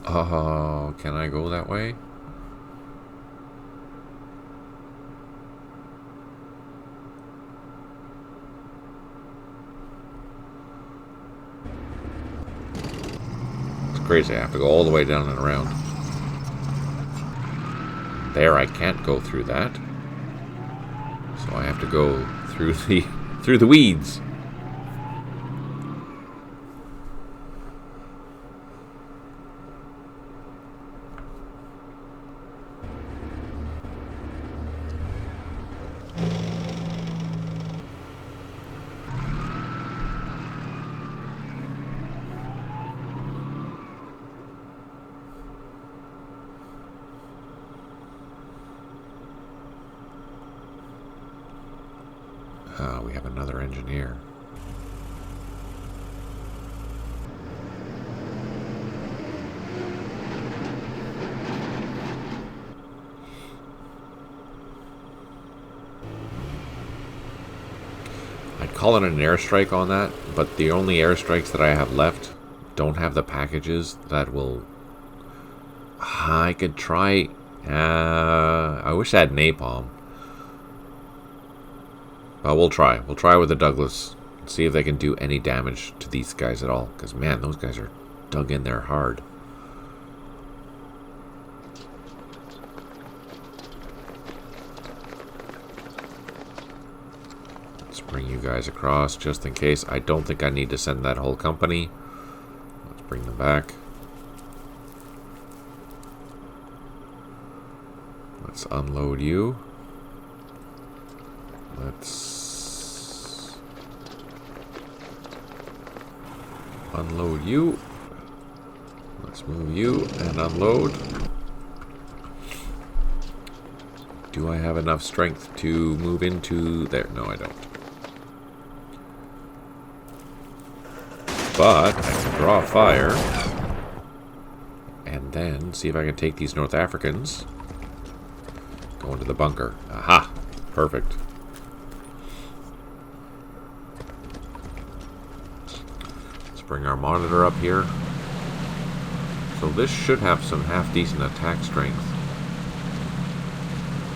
Oh, can I go that way? It's crazy. I have to go all the way down and around. There, I can't go through that. So I have to go through the weeds. We have another engineer. I'd call it an airstrike on that, but the only airstrikes that I have left don't have the packages that will... I could try... I wish I had napalm. But we'll try. We'll try with the Douglas. See if they can do any damage to these guys at all. Because, man, those guys are dug in there hard. Bring you guys across just in case. I don't think I need to send that whole company. Let's bring them back. Let's unload you. Let's unload you. Let's move you and unload. Do I have enough strength to move into there? No, I don't. But I can draw fire and then see if I can take these North Africans. Go into the bunker. Aha! Perfect. Let's bring our monitor up here. So this should have some half-decent attack strength.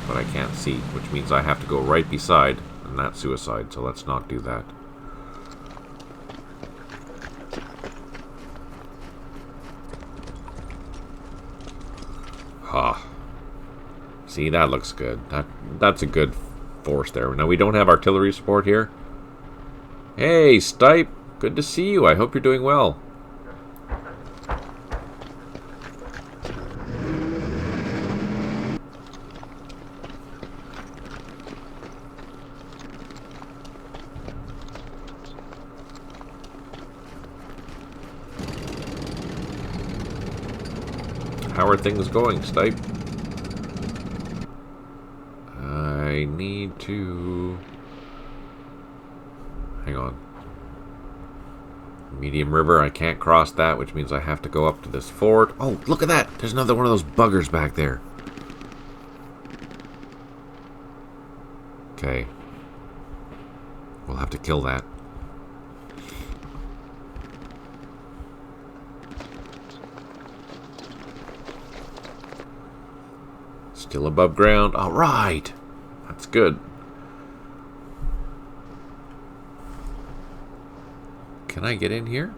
But I can't see, which means I have to go right beside, and that's suicide, so let's not do that. Ha. See, that looks good. That's a good force there. Now, we don't have artillery support here. Hey, Stipe. Good to see you. I hope you're doing well. How are things going, Stipe? I need to... Hang on. Medium River, I can't cross that, which means I have to go up to this fort. Oh, look at that! There's another one of those buggers back there. Okay. We'll have to kill that. Still above ground. All right. That's good. Can I get in here?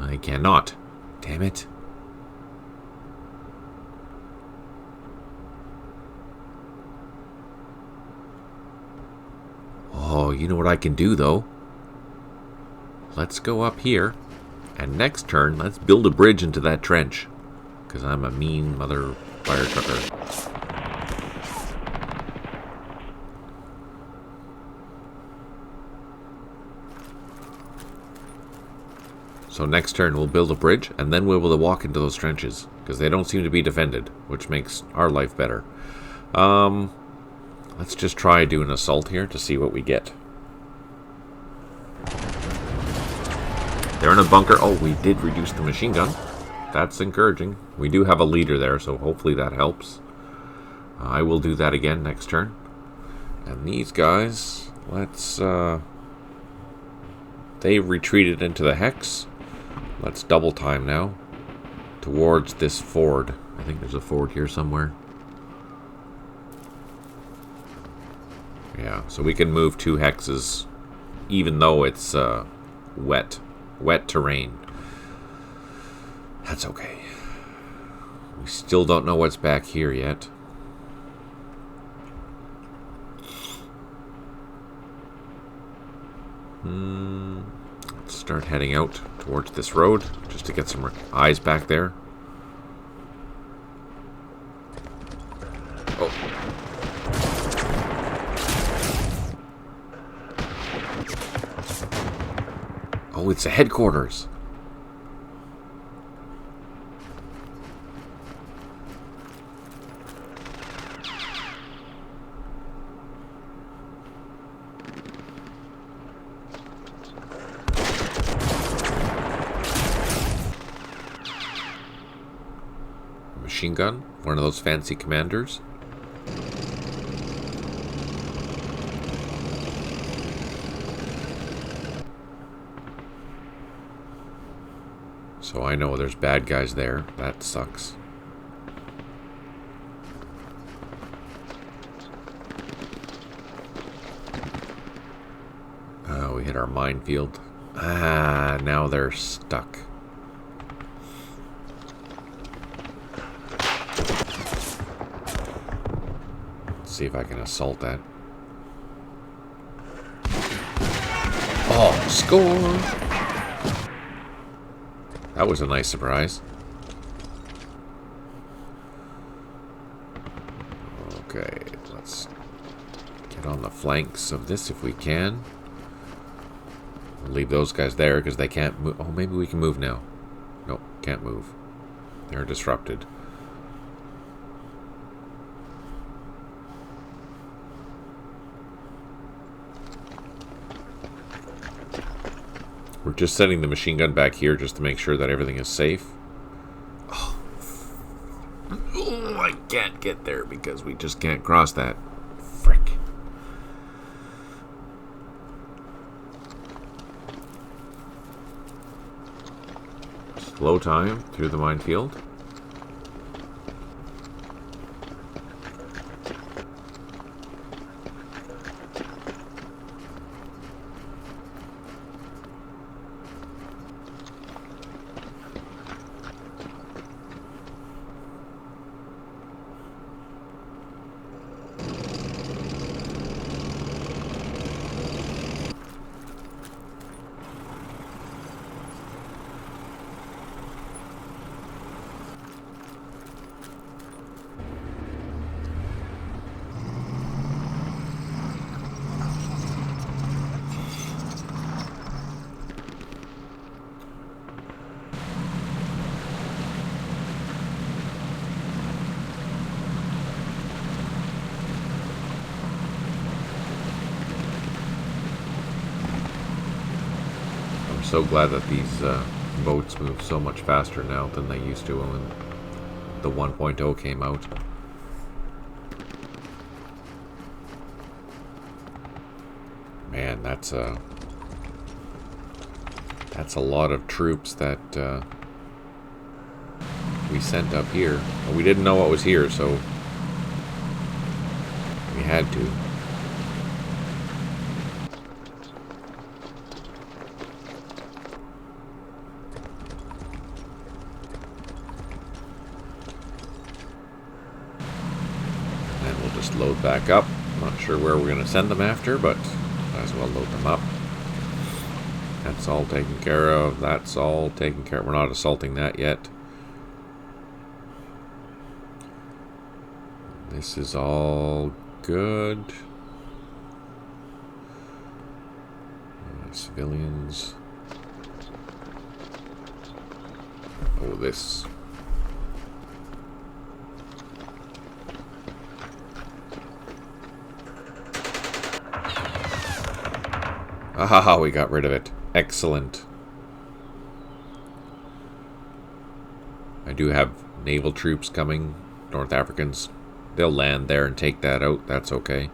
I cannot. Damn it. Oh, you know what I can do, though? Let's go up here. And next turn, let's build a bridge into that trench. Because I'm a mean mother fire trucker. So next turn we'll build a bridge, and then we'll be able to walk into those trenches. Because they don't seem to be defended, which makes our life better. Let's just try do an assault here to see what we get. They're in a bunker. Oh, we did reduce the machine gun. That's encouraging. We do have a leader there, so hopefully that helps. I will do that again next turn. And these guys, let's... they retreated into the hex. Let's double time now. Towards this ford. I think there's a ford here somewhere. Yeah, so we can move 2 hexes, even though it's wet terrain. That's okay. We still don't know what's back here yet. Let's start heading out towards this road, just to get some eyes back there. Oh. Oh, it's the headquarters. Machine gun, one of those fancy commanders. So I know there's bad guys there. That sucks. Oh, we hit our minefield. Ah, now they're stuck. Let's see if I can assault that. Oh, score! That was a nice surprise. Okay, let's get on the flanks of this if we can. We'll leave those guys there because they can't move. Oh, maybe we can move now. Nope, can't move. They're disrupted. We're just setting the machine gun back here just to make sure that everything is safe. Oh, I can't get there because we just can't cross that. Frick. Slow time through the minefield. So glad that these boats move so much faster now than they used to when the 1.0 came out. Man, that's a lot of troops that we sent up here. But we didn't know what was here, so we had to. Load back up. Not sure where we're going to send them after, but might as well load them up. That's all taken care of. That's all taken care of. We're not assaulting that yet. This is all good. Civilians. Oh, this. Ah, we got rid of it. Excellent. I do have naval troops coming. North Africans. They'll land there and take that out. That's okay.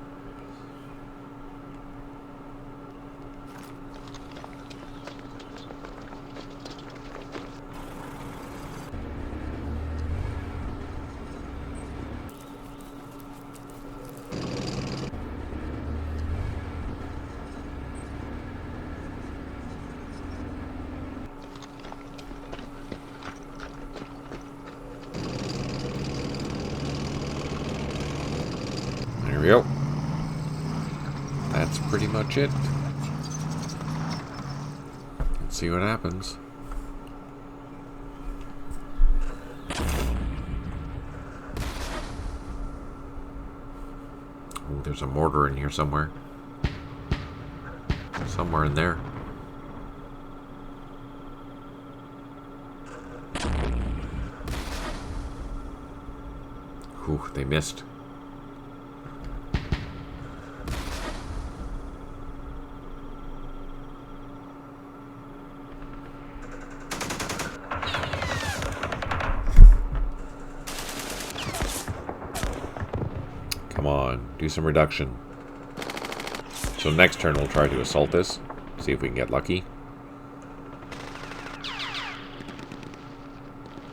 There we go. That's pretty much it. Let's see what happens. Oh, there's a mortar in here somewhere. Somewhere in there. Whew, they missed. Come on, do some reduction. So next turn we'll try to assault this. See if we can get lucky.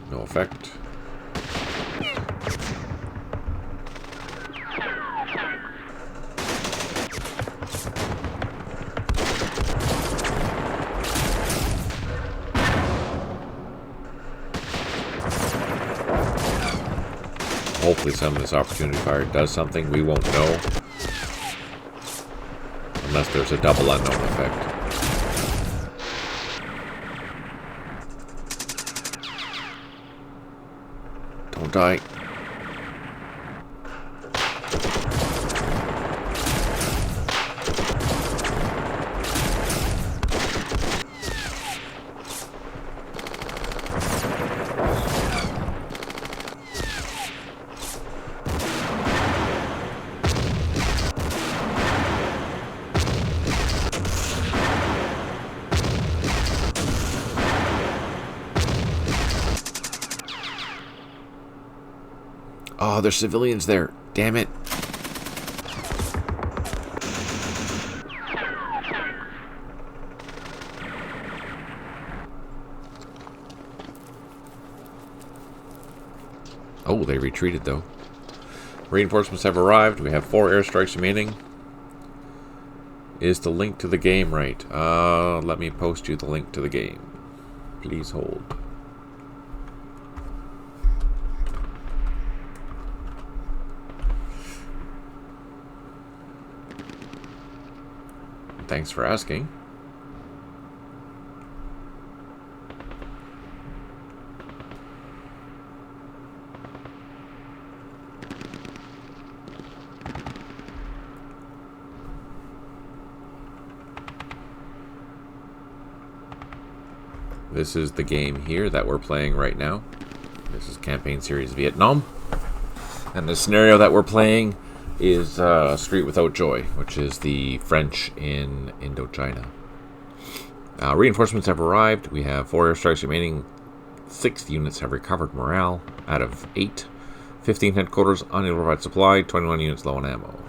No effect. Hopefully some of this opportunity fire does something. We won't know. Unless there's a double unknown effect. Don't die. Oh, there's civilians there. Damn it. Oh, they retreated though. Reinforcements have arrived. We have 4 airstrikes remaining. Is the link to the game right? Let me post you the link to the game. Please hold. Thanks for asking. This is the game here that we're playing right now. This is Campaign Series Vietnam. And the scenario that we're playing is Street Without Joy, which is the French in Indochina. Reinforcements have arrived. We have 4 airstrikes remaining. 6 units have recovered morale out of 8. 15 headquarters unable to provide supply. 21 units low on ammo.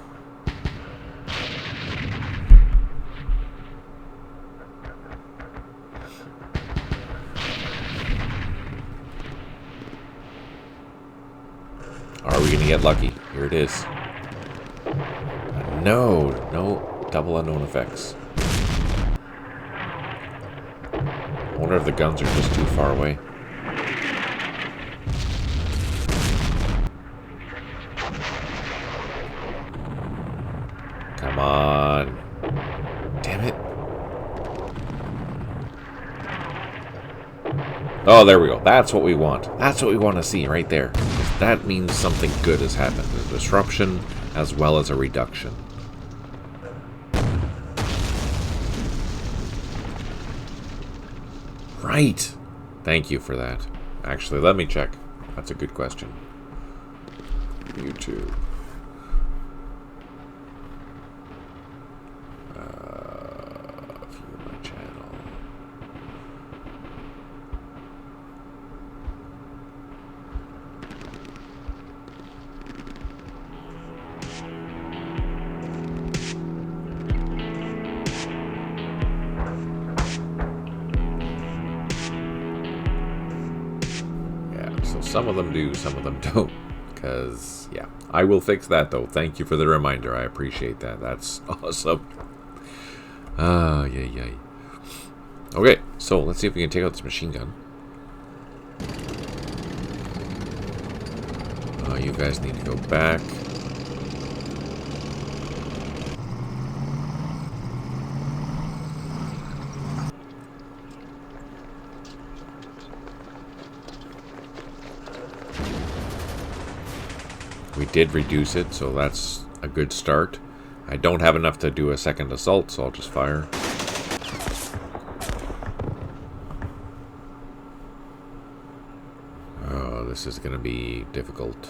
Are we going to get lucky? Here it is. No double unknown effects. I wonder if the guns are just too far away. Come on. Damn it. Oh, there we go. That's what we want. That's what we want to see right there. That means something good has happened. A disruption as well as a reduction. Right. Thank you for that. Actually, let me check. That's a good question. YouTube. View my channel. Some of them do, some of them don't. Because, yeah. I will fix that, though. Thank you for the reminder. I appreciate that. That's awesome. Yay. Okay, so let's see if we can take out this machine gun. You guys need to go back. We did reduce it, so that's a good start. I don't have enough to do a second assault, so I'll just fire. Oh, this is going to be difficult.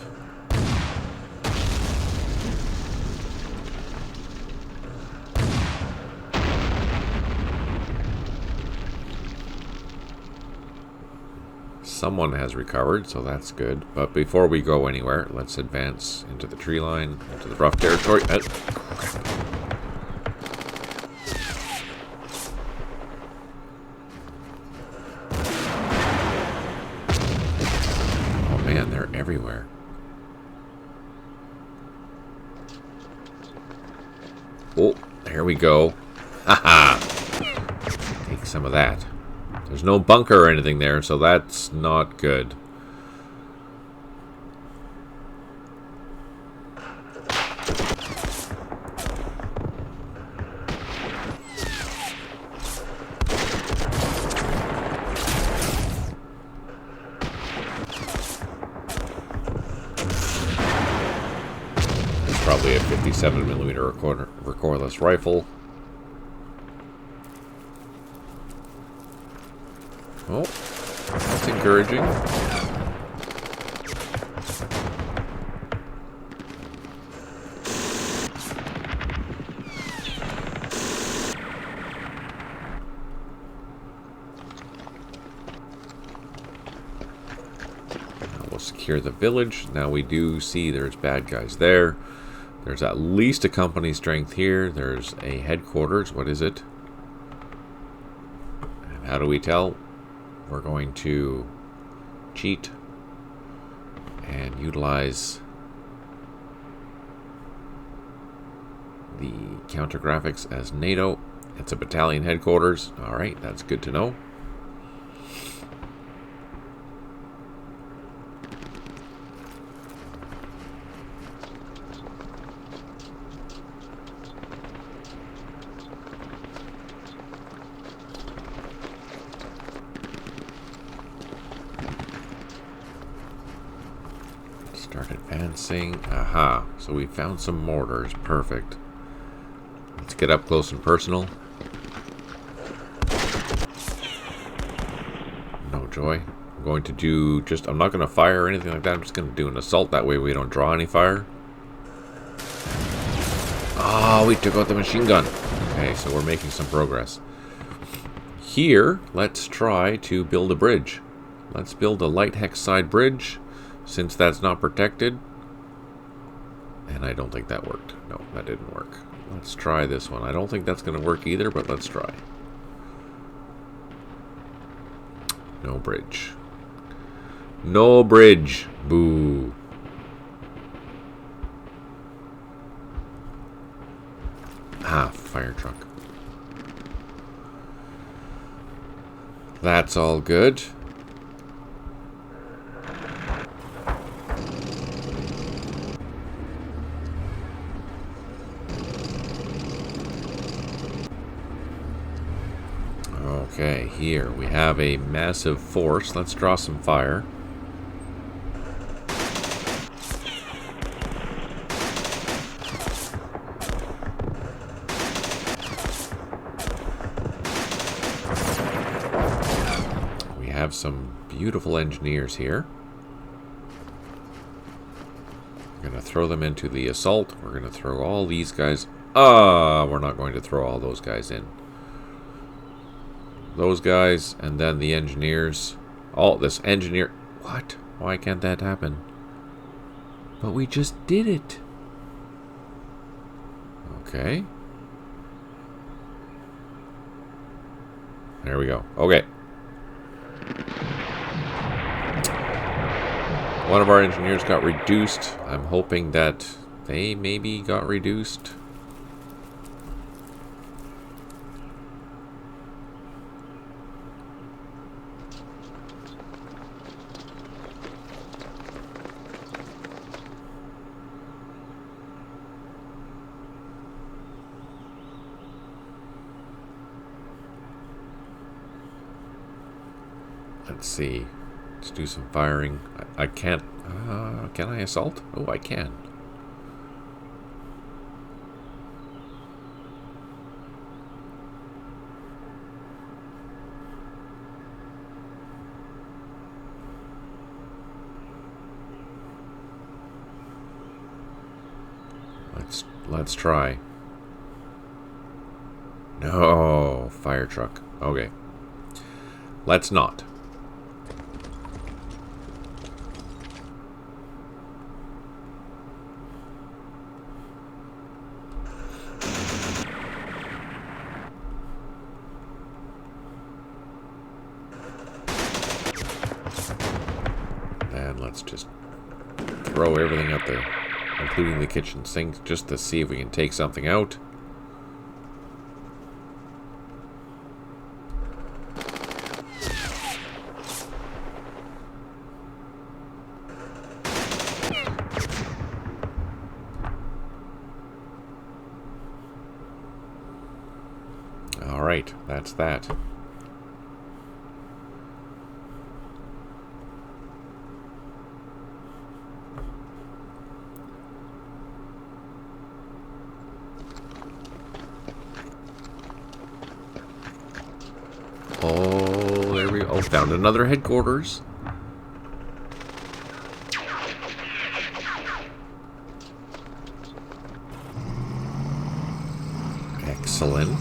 Someone has recovered, so that's good. But before we go anywhere, let's advance into the tree line, into the rough territory. Oh man, they're everywhere. Oh, there we go. Haha! Take some of that. There's no bunker or anything there, so that's not good. probably a 57mm recoilless rifle. Oh, that's encouraging. We'll secure the village. Now we do see there's bad guys there. There's at least a company strength here. There's a headquarters. What is it? And how do we tell? We're going to cheat and utilize the counter graphics as NATO. It's a battalion headquarters. Alright, that's good to know. Start advancing. Aha. So we found some mortars. Perfect. Let's get up close and personal. No joy. I'm going to do just... I'm not going to fire or anything like that. I'm just going to do an assault. That way we don't draw any fire. Oh, we took out the machine gun. Okay, so we're making some progress. Here, let's try to build a bridge. Let's build a light hex side bridge. Since that's not protected, and I don't think that worked. No, that didn't work. Let's try this one. I don't think that's going to work either, but let's try. No bridge. No bridge. Boo. Ah, fire truck. That's all good. Okay, here we have a massive force. Let's draw some fire. We have some beautiful engineers here. We're going to throw them into the assault. We're going to throw all these guys. We're not going to throw all those guys in. Those guys, and then the engineers. Oh, this engineer... What? Why can't that happen? But we just did it. Okay. There we go. Okay. One of our engineers got reduced. I'm hoping that they maybe got reduced. Let's see. Let's do some firing. I can't... can I assault? Oh, I can. Let's try. No, fire truck. Okay. Let's not. And let's just throw everything up there, including the kitchen sink, just to see if we can take something out. All right, that's that. found another headquarters. Excellent.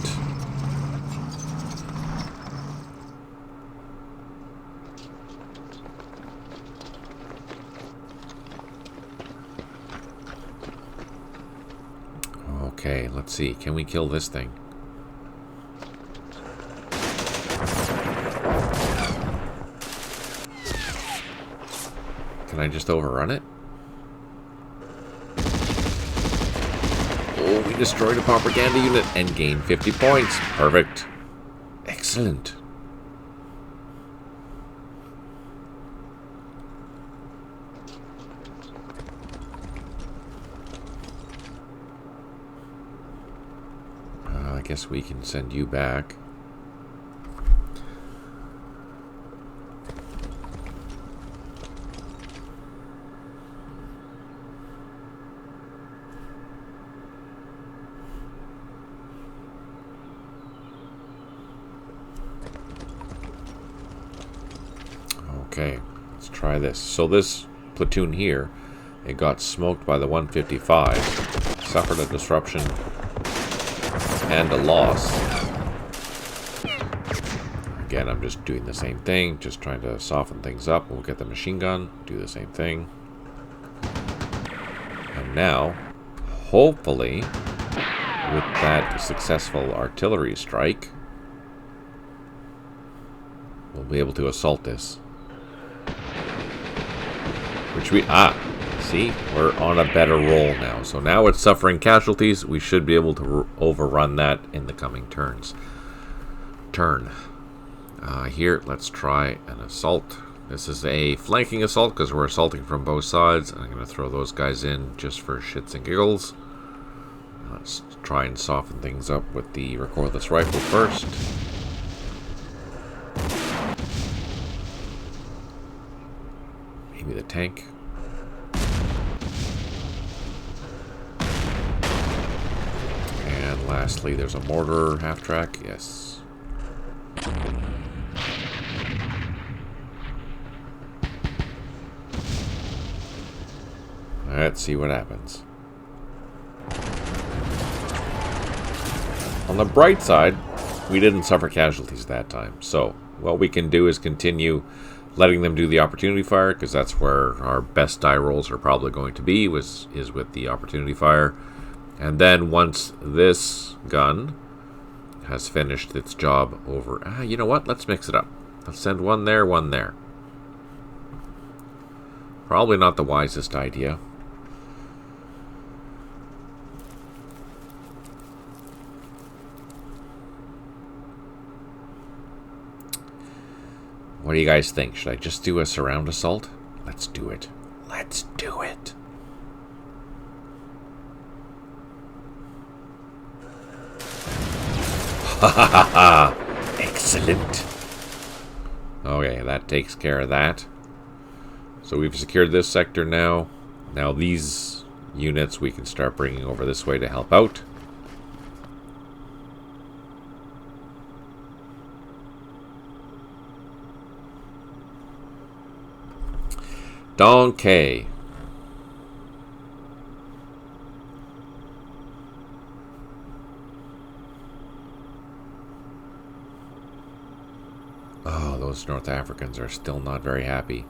Okay, let's see. Can we kill this thing? Can I just overrun it? Oh, we destroyed a propaganda unit and gained 50 points. Perfect. Excellent. I guess we can send you back. Okay, let's try this. So this platoon here, it got smoked by the 155, suffered a disruption and a loss. Again, I'm just doing the same thing, just trying to soften things up. We'll get the machine gun, do the same thing. And now, hopefully, with that successful artillery strike, we'll be able to assault this. Which we... see? We're on a better roll now. So now it's suffering casualties. We should be able to overrun that in the coming turns. Here, let's try an assault. This is a flanking assault because we're assaulting from both sides. I'm going to throw those guys in just for shits and giggles. Let's try and soften things up with the recoilless rifle first. Maybe the tank. And lastly, there's a mortar half-track. Yes. Let's see what happens. On the bright side, we didn't suffer casualties that time. So what we can do is continue letting them do the opportunity fire, because that's where our best die rolls are probably going to be, is with the opportunity fire. And then once this gun has finished its job over... you know what? Let's mix it up. Let's send one there, one there. Probably not the wisest idea. What do you guys think? Should I just do a surround assault? Let's do it. Let's do it. Ha ha ha ha! Excellent. Okay, that takes care of that. So we've secured this sector now. Now these units we can start bringing over this way to help out. Donkey. Oh, those North Africans are still not very happy.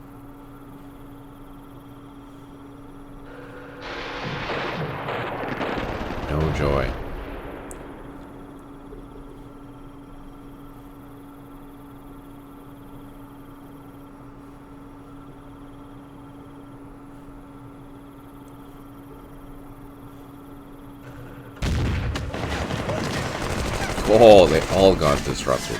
No joy. Oh, they all got disrupted.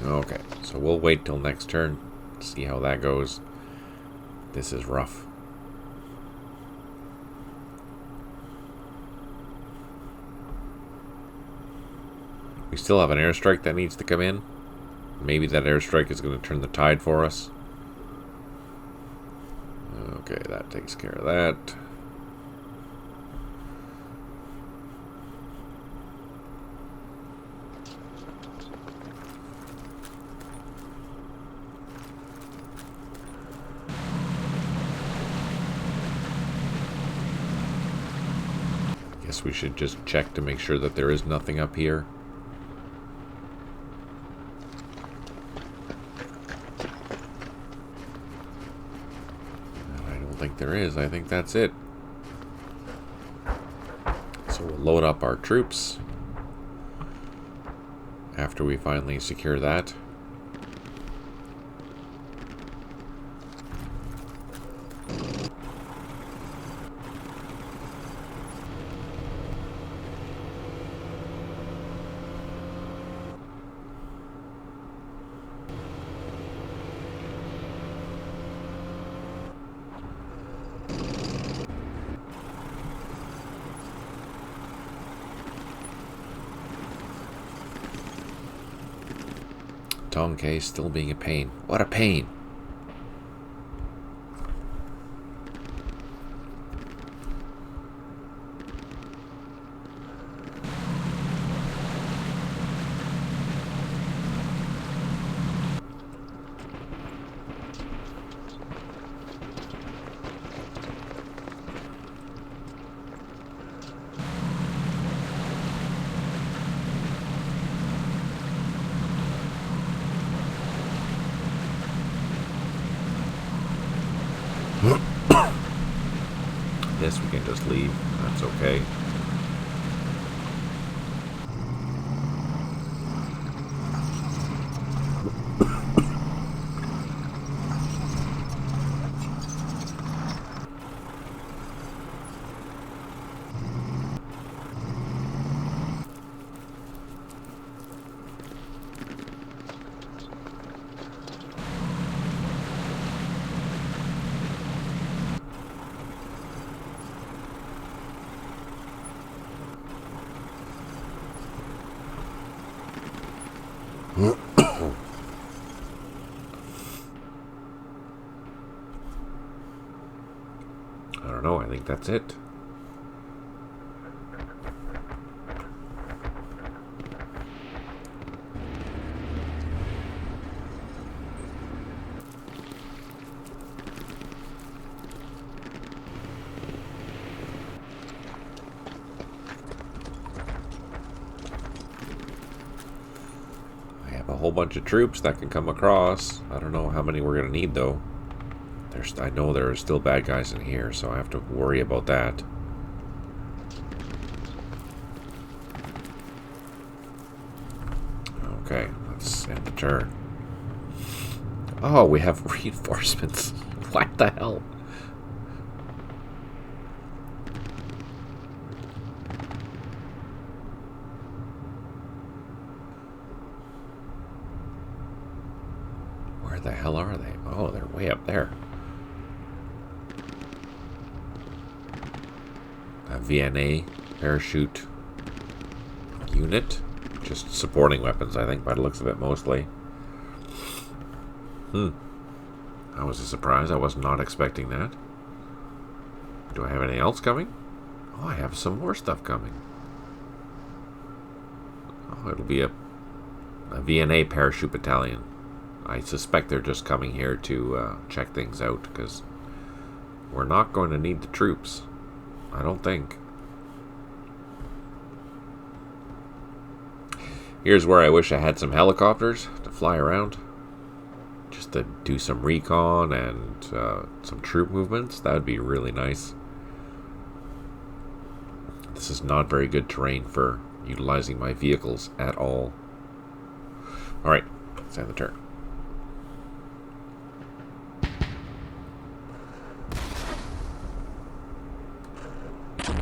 Okay, so we'll wait till next turn, see how that goes. This is rough. We still have an airstrike that needs to come in. Maybe that airstrike is going to turn the tide for us. Okay, that takes care of that. Guess we should just check to make sure that there is nothing up here. I don't think there is. I think that's it. So we'll load up our troops after we finally secure that. Tongkay still being a pain. What a pain. This we can just leave. That's okay. I don't know, I think that's it. I have a whole bunch of troops that can come across. I don't know how many we're going to need, though. I know there are still bad guys in here, so I have to worry about that. Okay, let's end the turn. Oh, we have reinforcements. What the hell? Where the hell are they? Oh, they're way up there. A VNA parachute unit. Just supporting weapons, I think, by the looks of it, mostly. That was a surprise. I was not expecting that. Do I have anything else coming? Oh, I have some more stuff coming. Oh, it'll be a VNA parachute battalion. I suspect they're just coming here to check things out, because we're not going to need the troops. I don't think. Here's where I wish I had some helicopters to fly around. Just to do some recon and some troop movements. That would be really nice. This is not very good terrain for utilizing my vehicles at all. Alright, let's end the turn.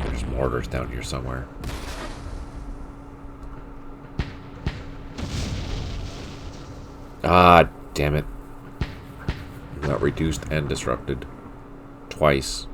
There's mortars down here somewhere. Ah, damn it. Got reduced and disrupted. Twice.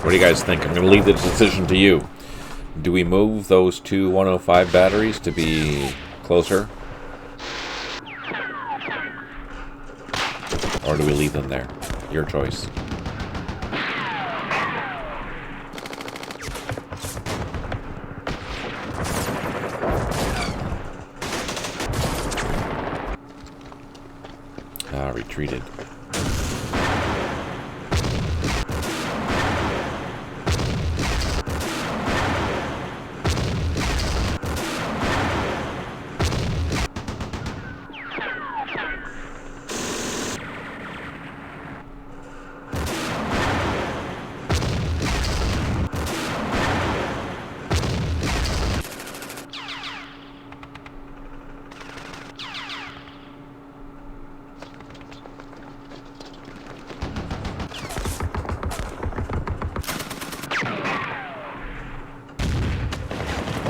What do you guys think? I'm going to leave the decision to you. Do we move those two 105 batteries to be closer? Or do we leave them there? Your choice. Retreated.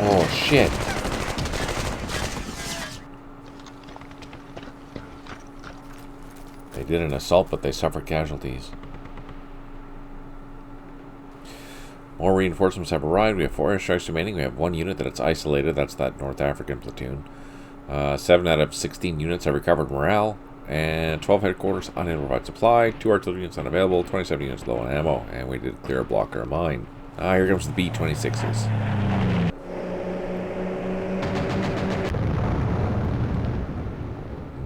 Oh, shit. They did an assault, but they suffered casualties. More reinforcements have arrived. We have 4 airstrikes remaining. We have 1 unit that it's isolated. That's that North African platoon. 7 out of 16 units have recovered morale. And 12 headquarters unable to provide supply. 2 artillery units unavailable. 27 units low on ammo. And we did clear a blocker mine. Here comes the B-26s.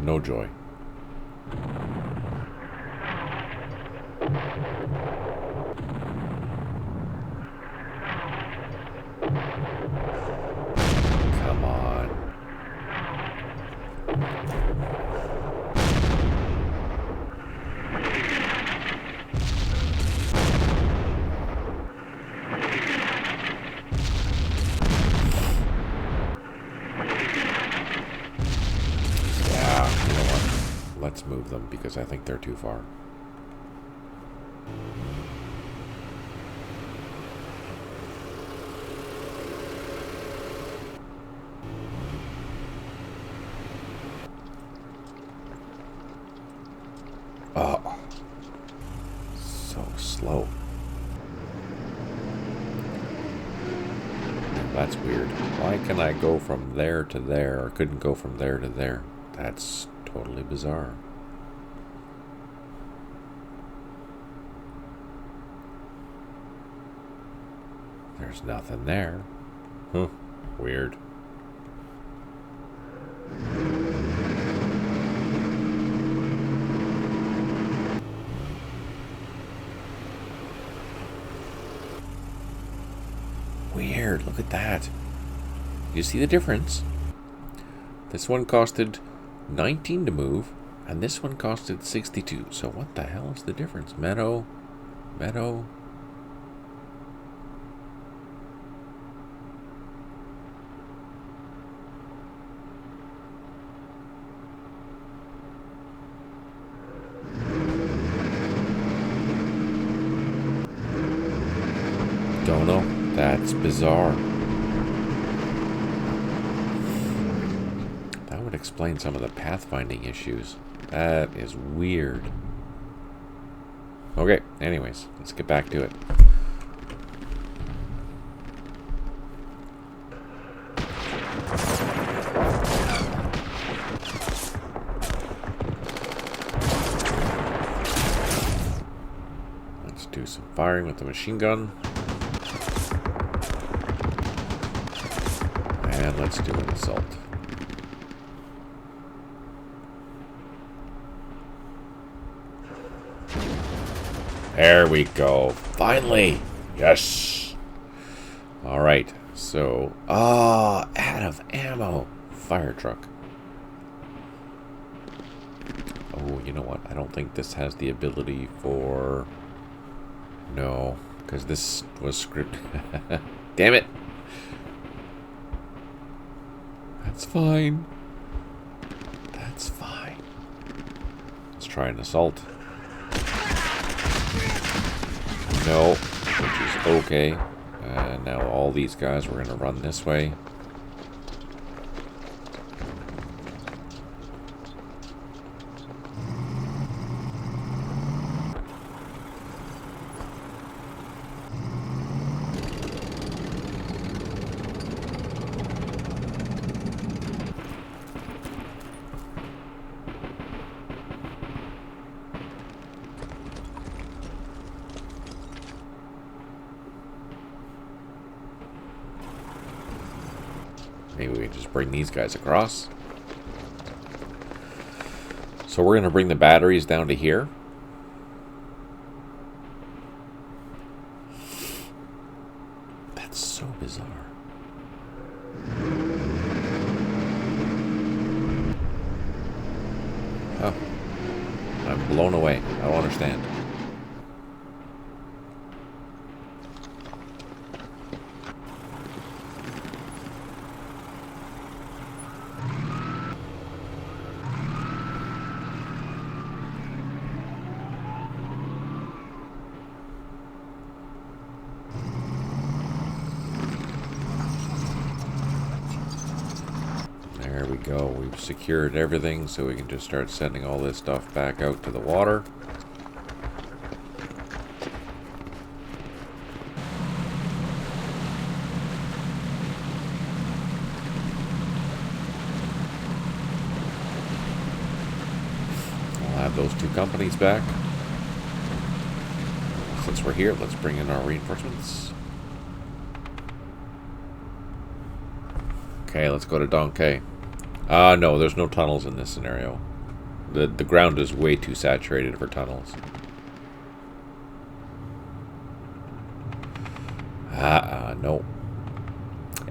No joy. Come on. Let's move them because I think they're too far. Oh, so slow. That's weird. Why can I go from there to there or couldn't go from there to there? That's totally bizarre. There's nothing there. Huh. Weird. Weird. Look at that. You see the difference? This one costed 19 to move, and this one costed 62. So what the hell is the difference? Meadow. Don't know. That's bizarre. That would explain some of the pathfinding issues. That is weird. Okay, anyways, let's get back to it. Let's do some firing with the machine gun. And let's do an assault. There we go. Finally! Yes! Alright, so... out of ammo! Fire truck. Oh, you know what? I don't think this has the ability for... No, because this was scripted. Damn it! That's fine. That's fine. Let's try an assault. No, which is okay. Now all these guys, we're going to run this way. Maybe we can just bring these guys across. So we're going to bring the batteries down to here. That's so bizarre. Oh. I'm blown away. I don't understand. There we go. We've secured everything, so we can just start sending all this stuff back out to the water. We'll have those two companies back. Since we're here, let's bring in our reinforcements. Okay, let's go to Donkey. No, there's no tunnels in this scenario. The ground is way too saturated for tunnels. No.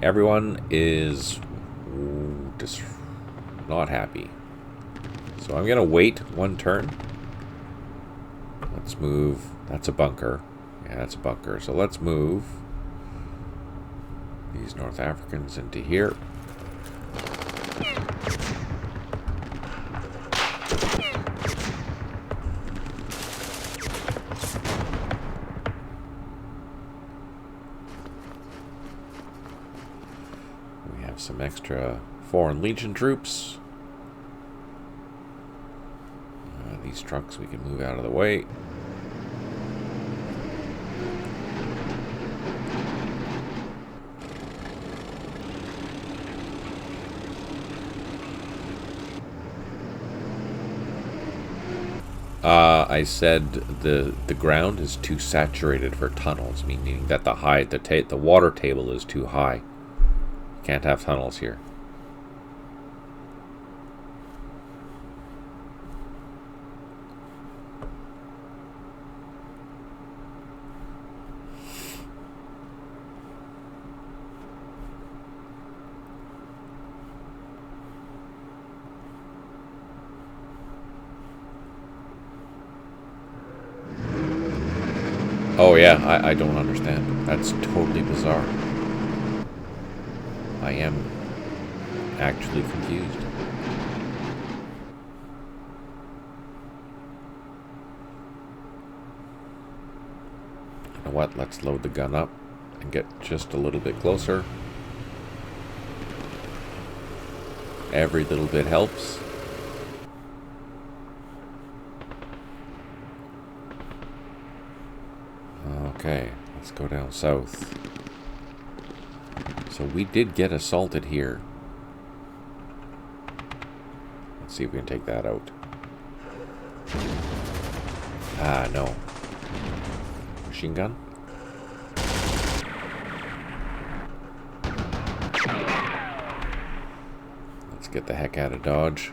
Everyone is just not happy. So I'm gonna wait one turn. Let's move. That's a bunker. Yeah, that's a bunker. So let's move these North Africans into here. We have some extra Foreign Legion troops. These trucks we can move out of the way. I said the ground is too saturated for tunnels, meaning that the water table is too high. Can't have tunnels here. Oh yeah, I don't understand. That's totally bizarre. I am actually confused. You know what? Let's load the gun up and get just a little bit closer. Every little bit helps. Okay, let's go down south. So we did get assaulted here. Let's see if we can take that out. No. Machine gun? Let's get the heck out of Dodge.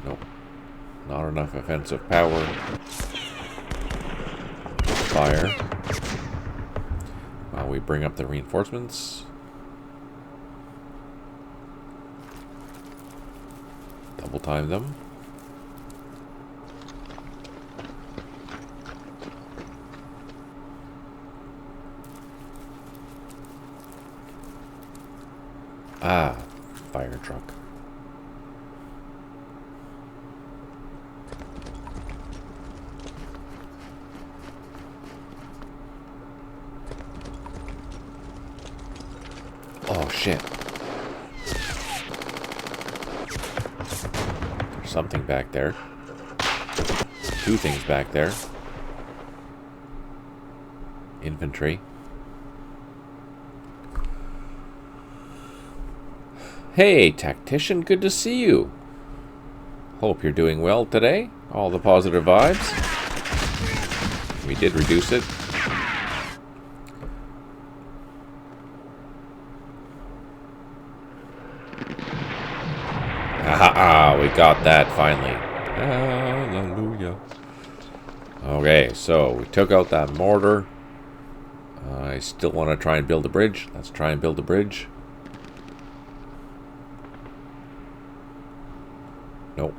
Nope. Not enough offensive power. Fire. While we bring up the reinforcements. Double time them. Fire truck. Oh shit. There's something back there. Two things back there. Infantry. Hey, tactician, good to see you. Hope you're doing well today. All the positive vibes. We did reduce it. got that finally. Hallelujah. Okay, so we took out that mortar. I still want to try and build a bridge. Let's try and build a bridge. Nope.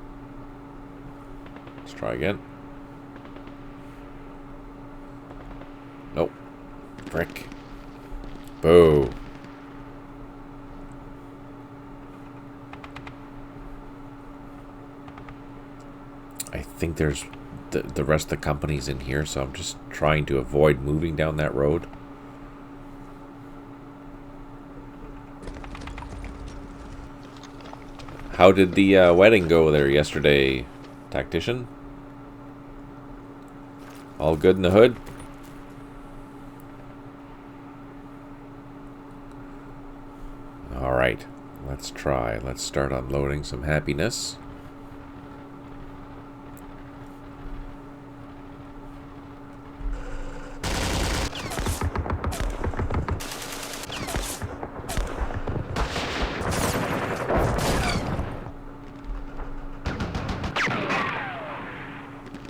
Let's try again. Nope. Frick. Boo. I think there's the rest of the company's in here, so I'm just trying to avoid moving down that road. How did the wedding go there yesterday, tactician? All good in the hood? Alright, let's try. Let's start unloading some happiness.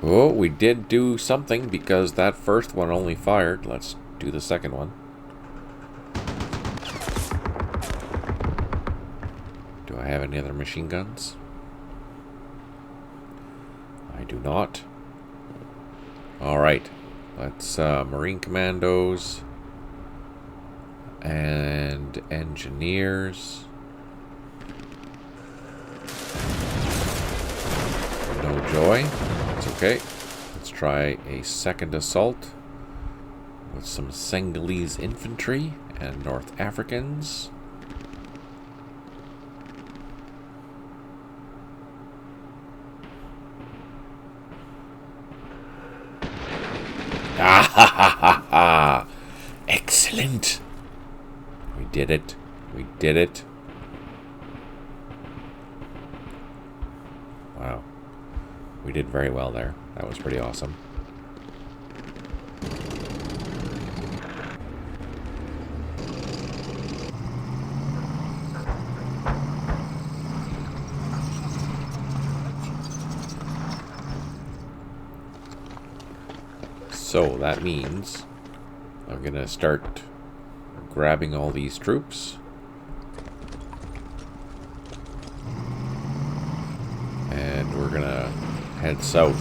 Oh, we did do something because that first one only fired. Let's do the second one. Do I have any other machine guns? I do not. Alright. Let's Marine Commandos and Engineers. No joy. Okay, let's try a second assault with some Senegalese infantry and North Africans. Ah ha ha ha ha! Excellent! We did it. We did it. Wow. We did very well there. That was pretty awesome. So that means I'm gonna start grabbing all these troops. And we're gonna head south.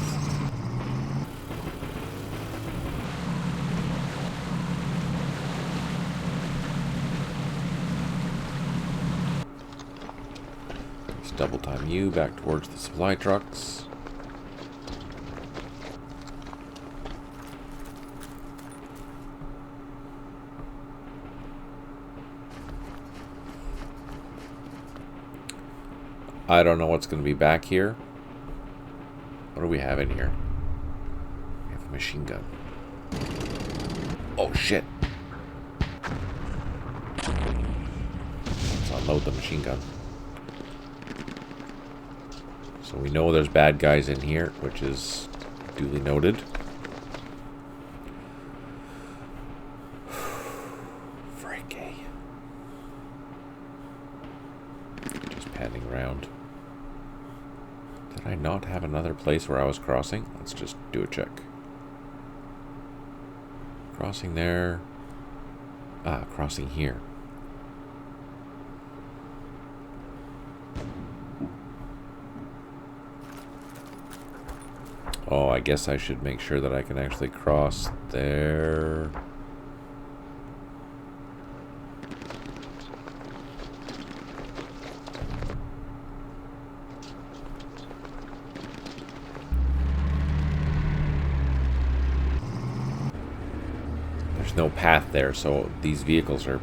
Let's double time you back towards the supply trucks. I don't know what's going to be back here. What do we have in here? We have a machine gun. Oh, shit. Let's unload the machine gun. So we know there's bad guys in here, which is duly noted. Frankie. Just panning around. Did I not have another place where I was crossing? Let's just do a check. Crossing there. Ah, crossing here. Oh, I guess I should make sure that I can actually cross there. There's no path there, so these vehicles are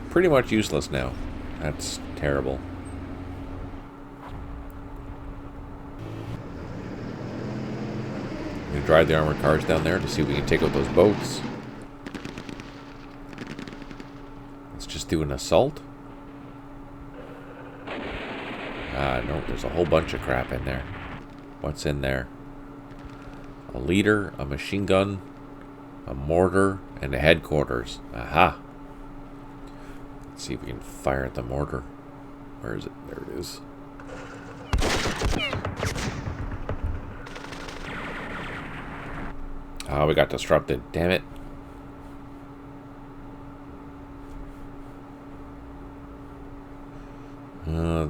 pretty much useless now. That's terrible. I'm gonna drive the armored cars down there to see if we can take out those boats. Let's just do an assault. Ah, no, there's a whole bunch of crap in there. What's in there? A leader, a machine gun, a mortar, and a headquarters. Aha! Let's see if we can fire at the mortar. Where is it? There it is. Oh, we got disrupted. Damn it.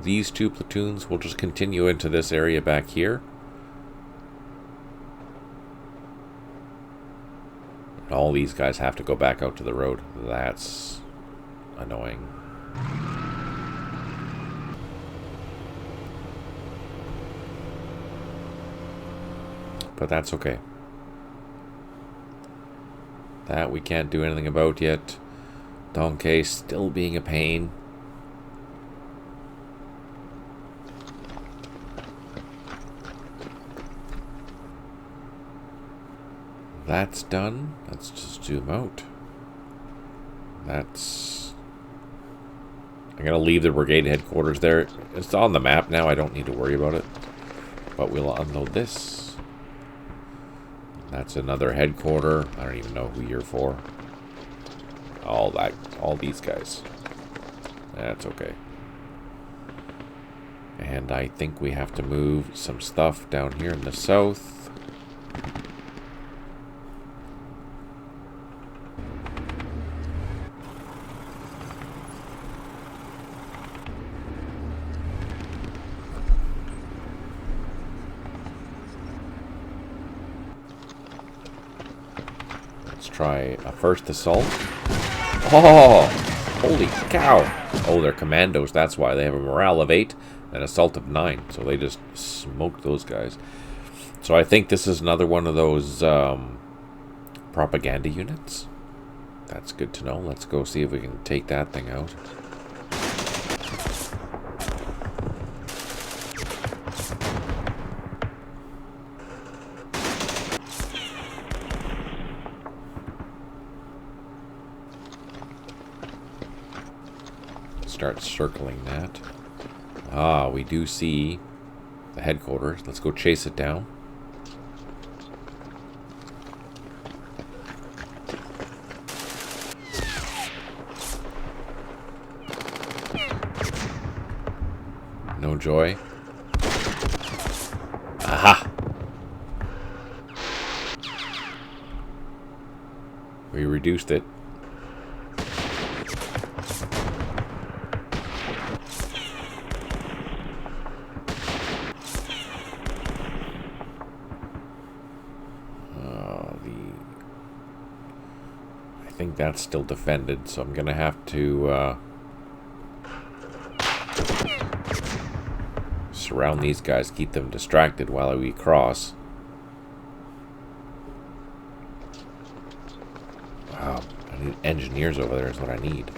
These two platoons will just continue into this area back here. And all these guys have to go back out to the road. That's annoying. But that's okay. That we can't do anything about yet. Donkey still being a pain. That's done. Let's just zoom out. That's... I'm going to leave the brigade headquarters there. It's on the map now. I don't need to worry about it. But we'll unload this. That's another headquarter. I don't even know who you're for. All these guys. That's okay. And I think we have to move some stuff down here in the south. Try a first assault. Oh, holy cow. Oh, they're commandos. That's why they have a morale of 8 and assault of 9. So they just smoked those guys. So I think this is another one of those propaganda units. That's good to know. Let's go see if we can take that thing out. Start circling that. Ah, we do see the headquarters. Let's go chase it down. No joy. Aha! We reduced it. I think that's still defended, so I'm gonna have to surround these guys, keep them distracted while we cross. Wow, I need engineers over there is what I need.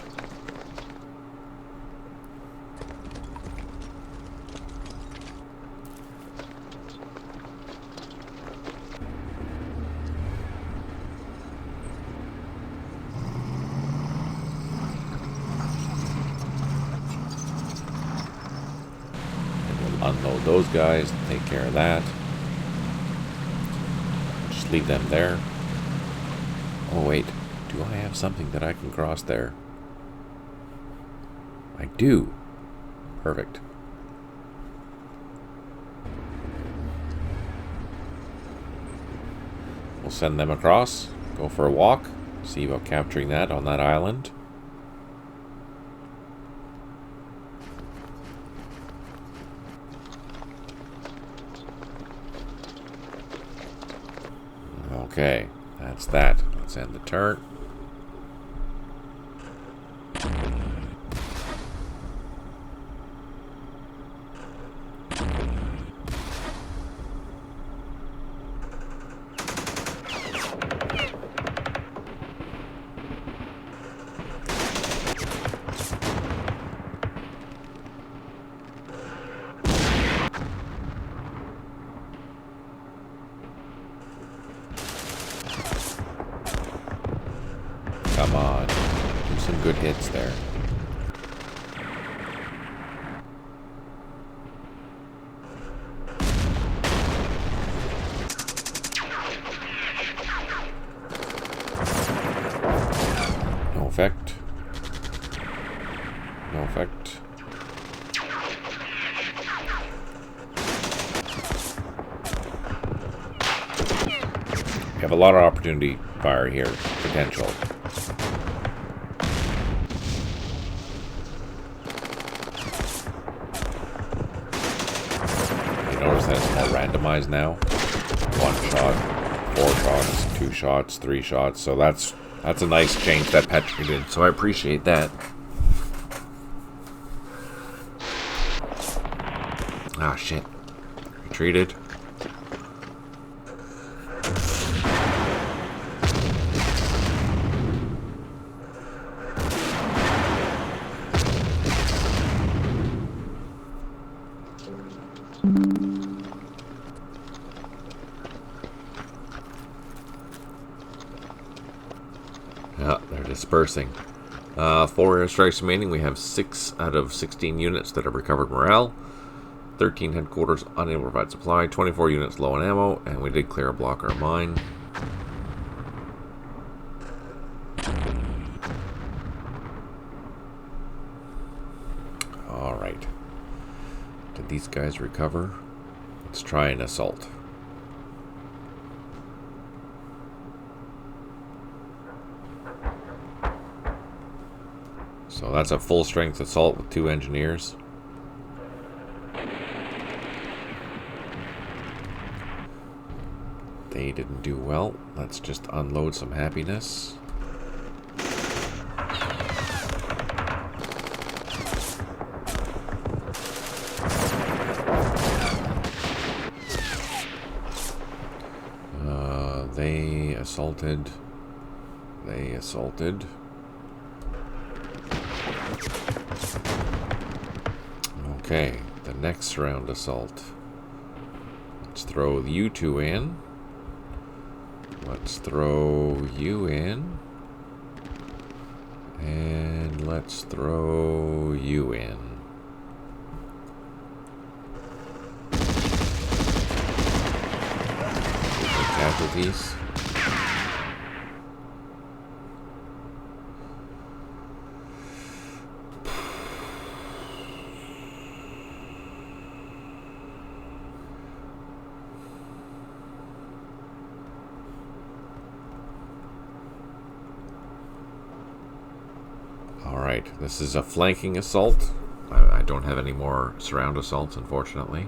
Unload those guys, take care of that. Just leave them there. Oh wait, do I have something that I can cross there? I do. Perfect. We'll send them across, go for a walk, see about capturing that on that island. Okay, that's that. Let's end the turn. Come on, do some good hits there. No effect. No effect. We have a lot of opportunity fire here, potential. You notice that it's more randomized now. 1 shot, 4 shots, 2 shots, 3 shots. So that's a nice change that Petri did. So I appreciate that. Ah, shit. Retreated. Yeah, they're dispersing. 4 airstrikes remaining. We have 6 out of 16 units that have recovered morale. 13 headquarters unable to provide supply. 24 units low on ammo. And we did clear a block our mine. Alright. Did these guys recover? Let's try an assault. So that's a full strength assault with 2 engineers. They didn't do well. Let's just unload some happiness. They assaulted. They assaulted. Okay, the next round assault. Let's throw you 2 in. Let's throw you in. And let's throw you in. Casualties. Alright, this is a flanking assault. I don't have any more surround assaults, unfortunately.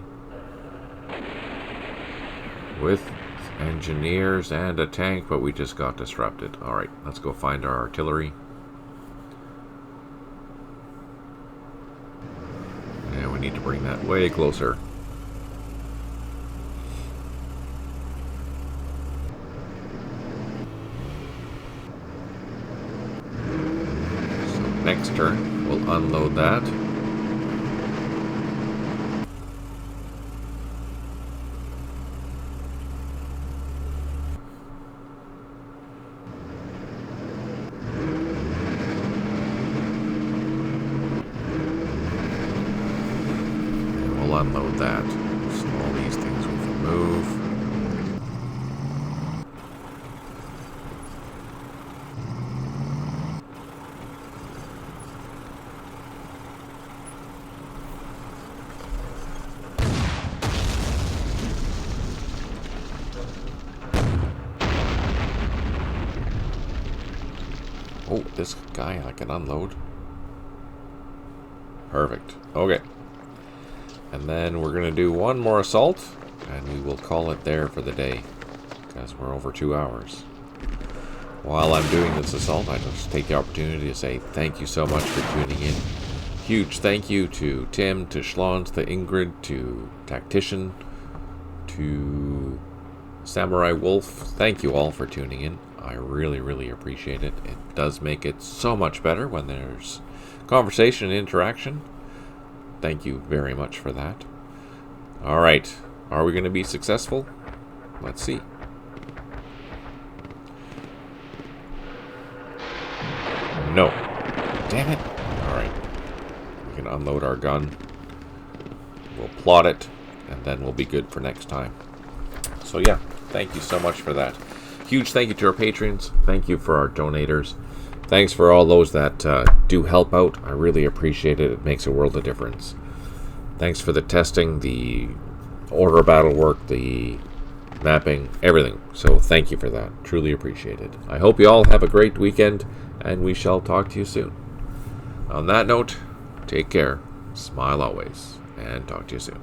With engineers and a tank, but we just got disrupted. Alright, let's go find our artillery. And we need to bring that way closer. Next turn, we'll unload that. And we'll unload that. So all these things we can move. Oh, this guy I can unload. Perfect. Okay. And then we're going to do one more assault, and we will call it there for the day, because we're over 2 hours. While I'm doing this assault, I just take the opportunity to say thank you so much for tuning in. Huge thank you to Tim, to Schlons, to Ingrid, to Tactician, to Samurai Wolf. Thank you all for tuning in. I really, really appreciate it. It does make it so much better when there's conversation and interaction. Thank you very much for that. Alright, are we going to be successful? Let's see. No. Damn it. Alright. We can unload our gun. We'll plot it, and then we'll be good for next time. So yeah, thank you so much for that. Huge thank you to our patrons. Thank you for our donators. Thanks for all those that do help out. I really appreciate it. It makes a world of difference. Thanks for the testing, the order battle work, the mapping, everything. So thank you for that. Truly appreciate it. I hope you all have a great weekend, and we shall talk to you soon. On that note, take care, smile always, and talk to you soon.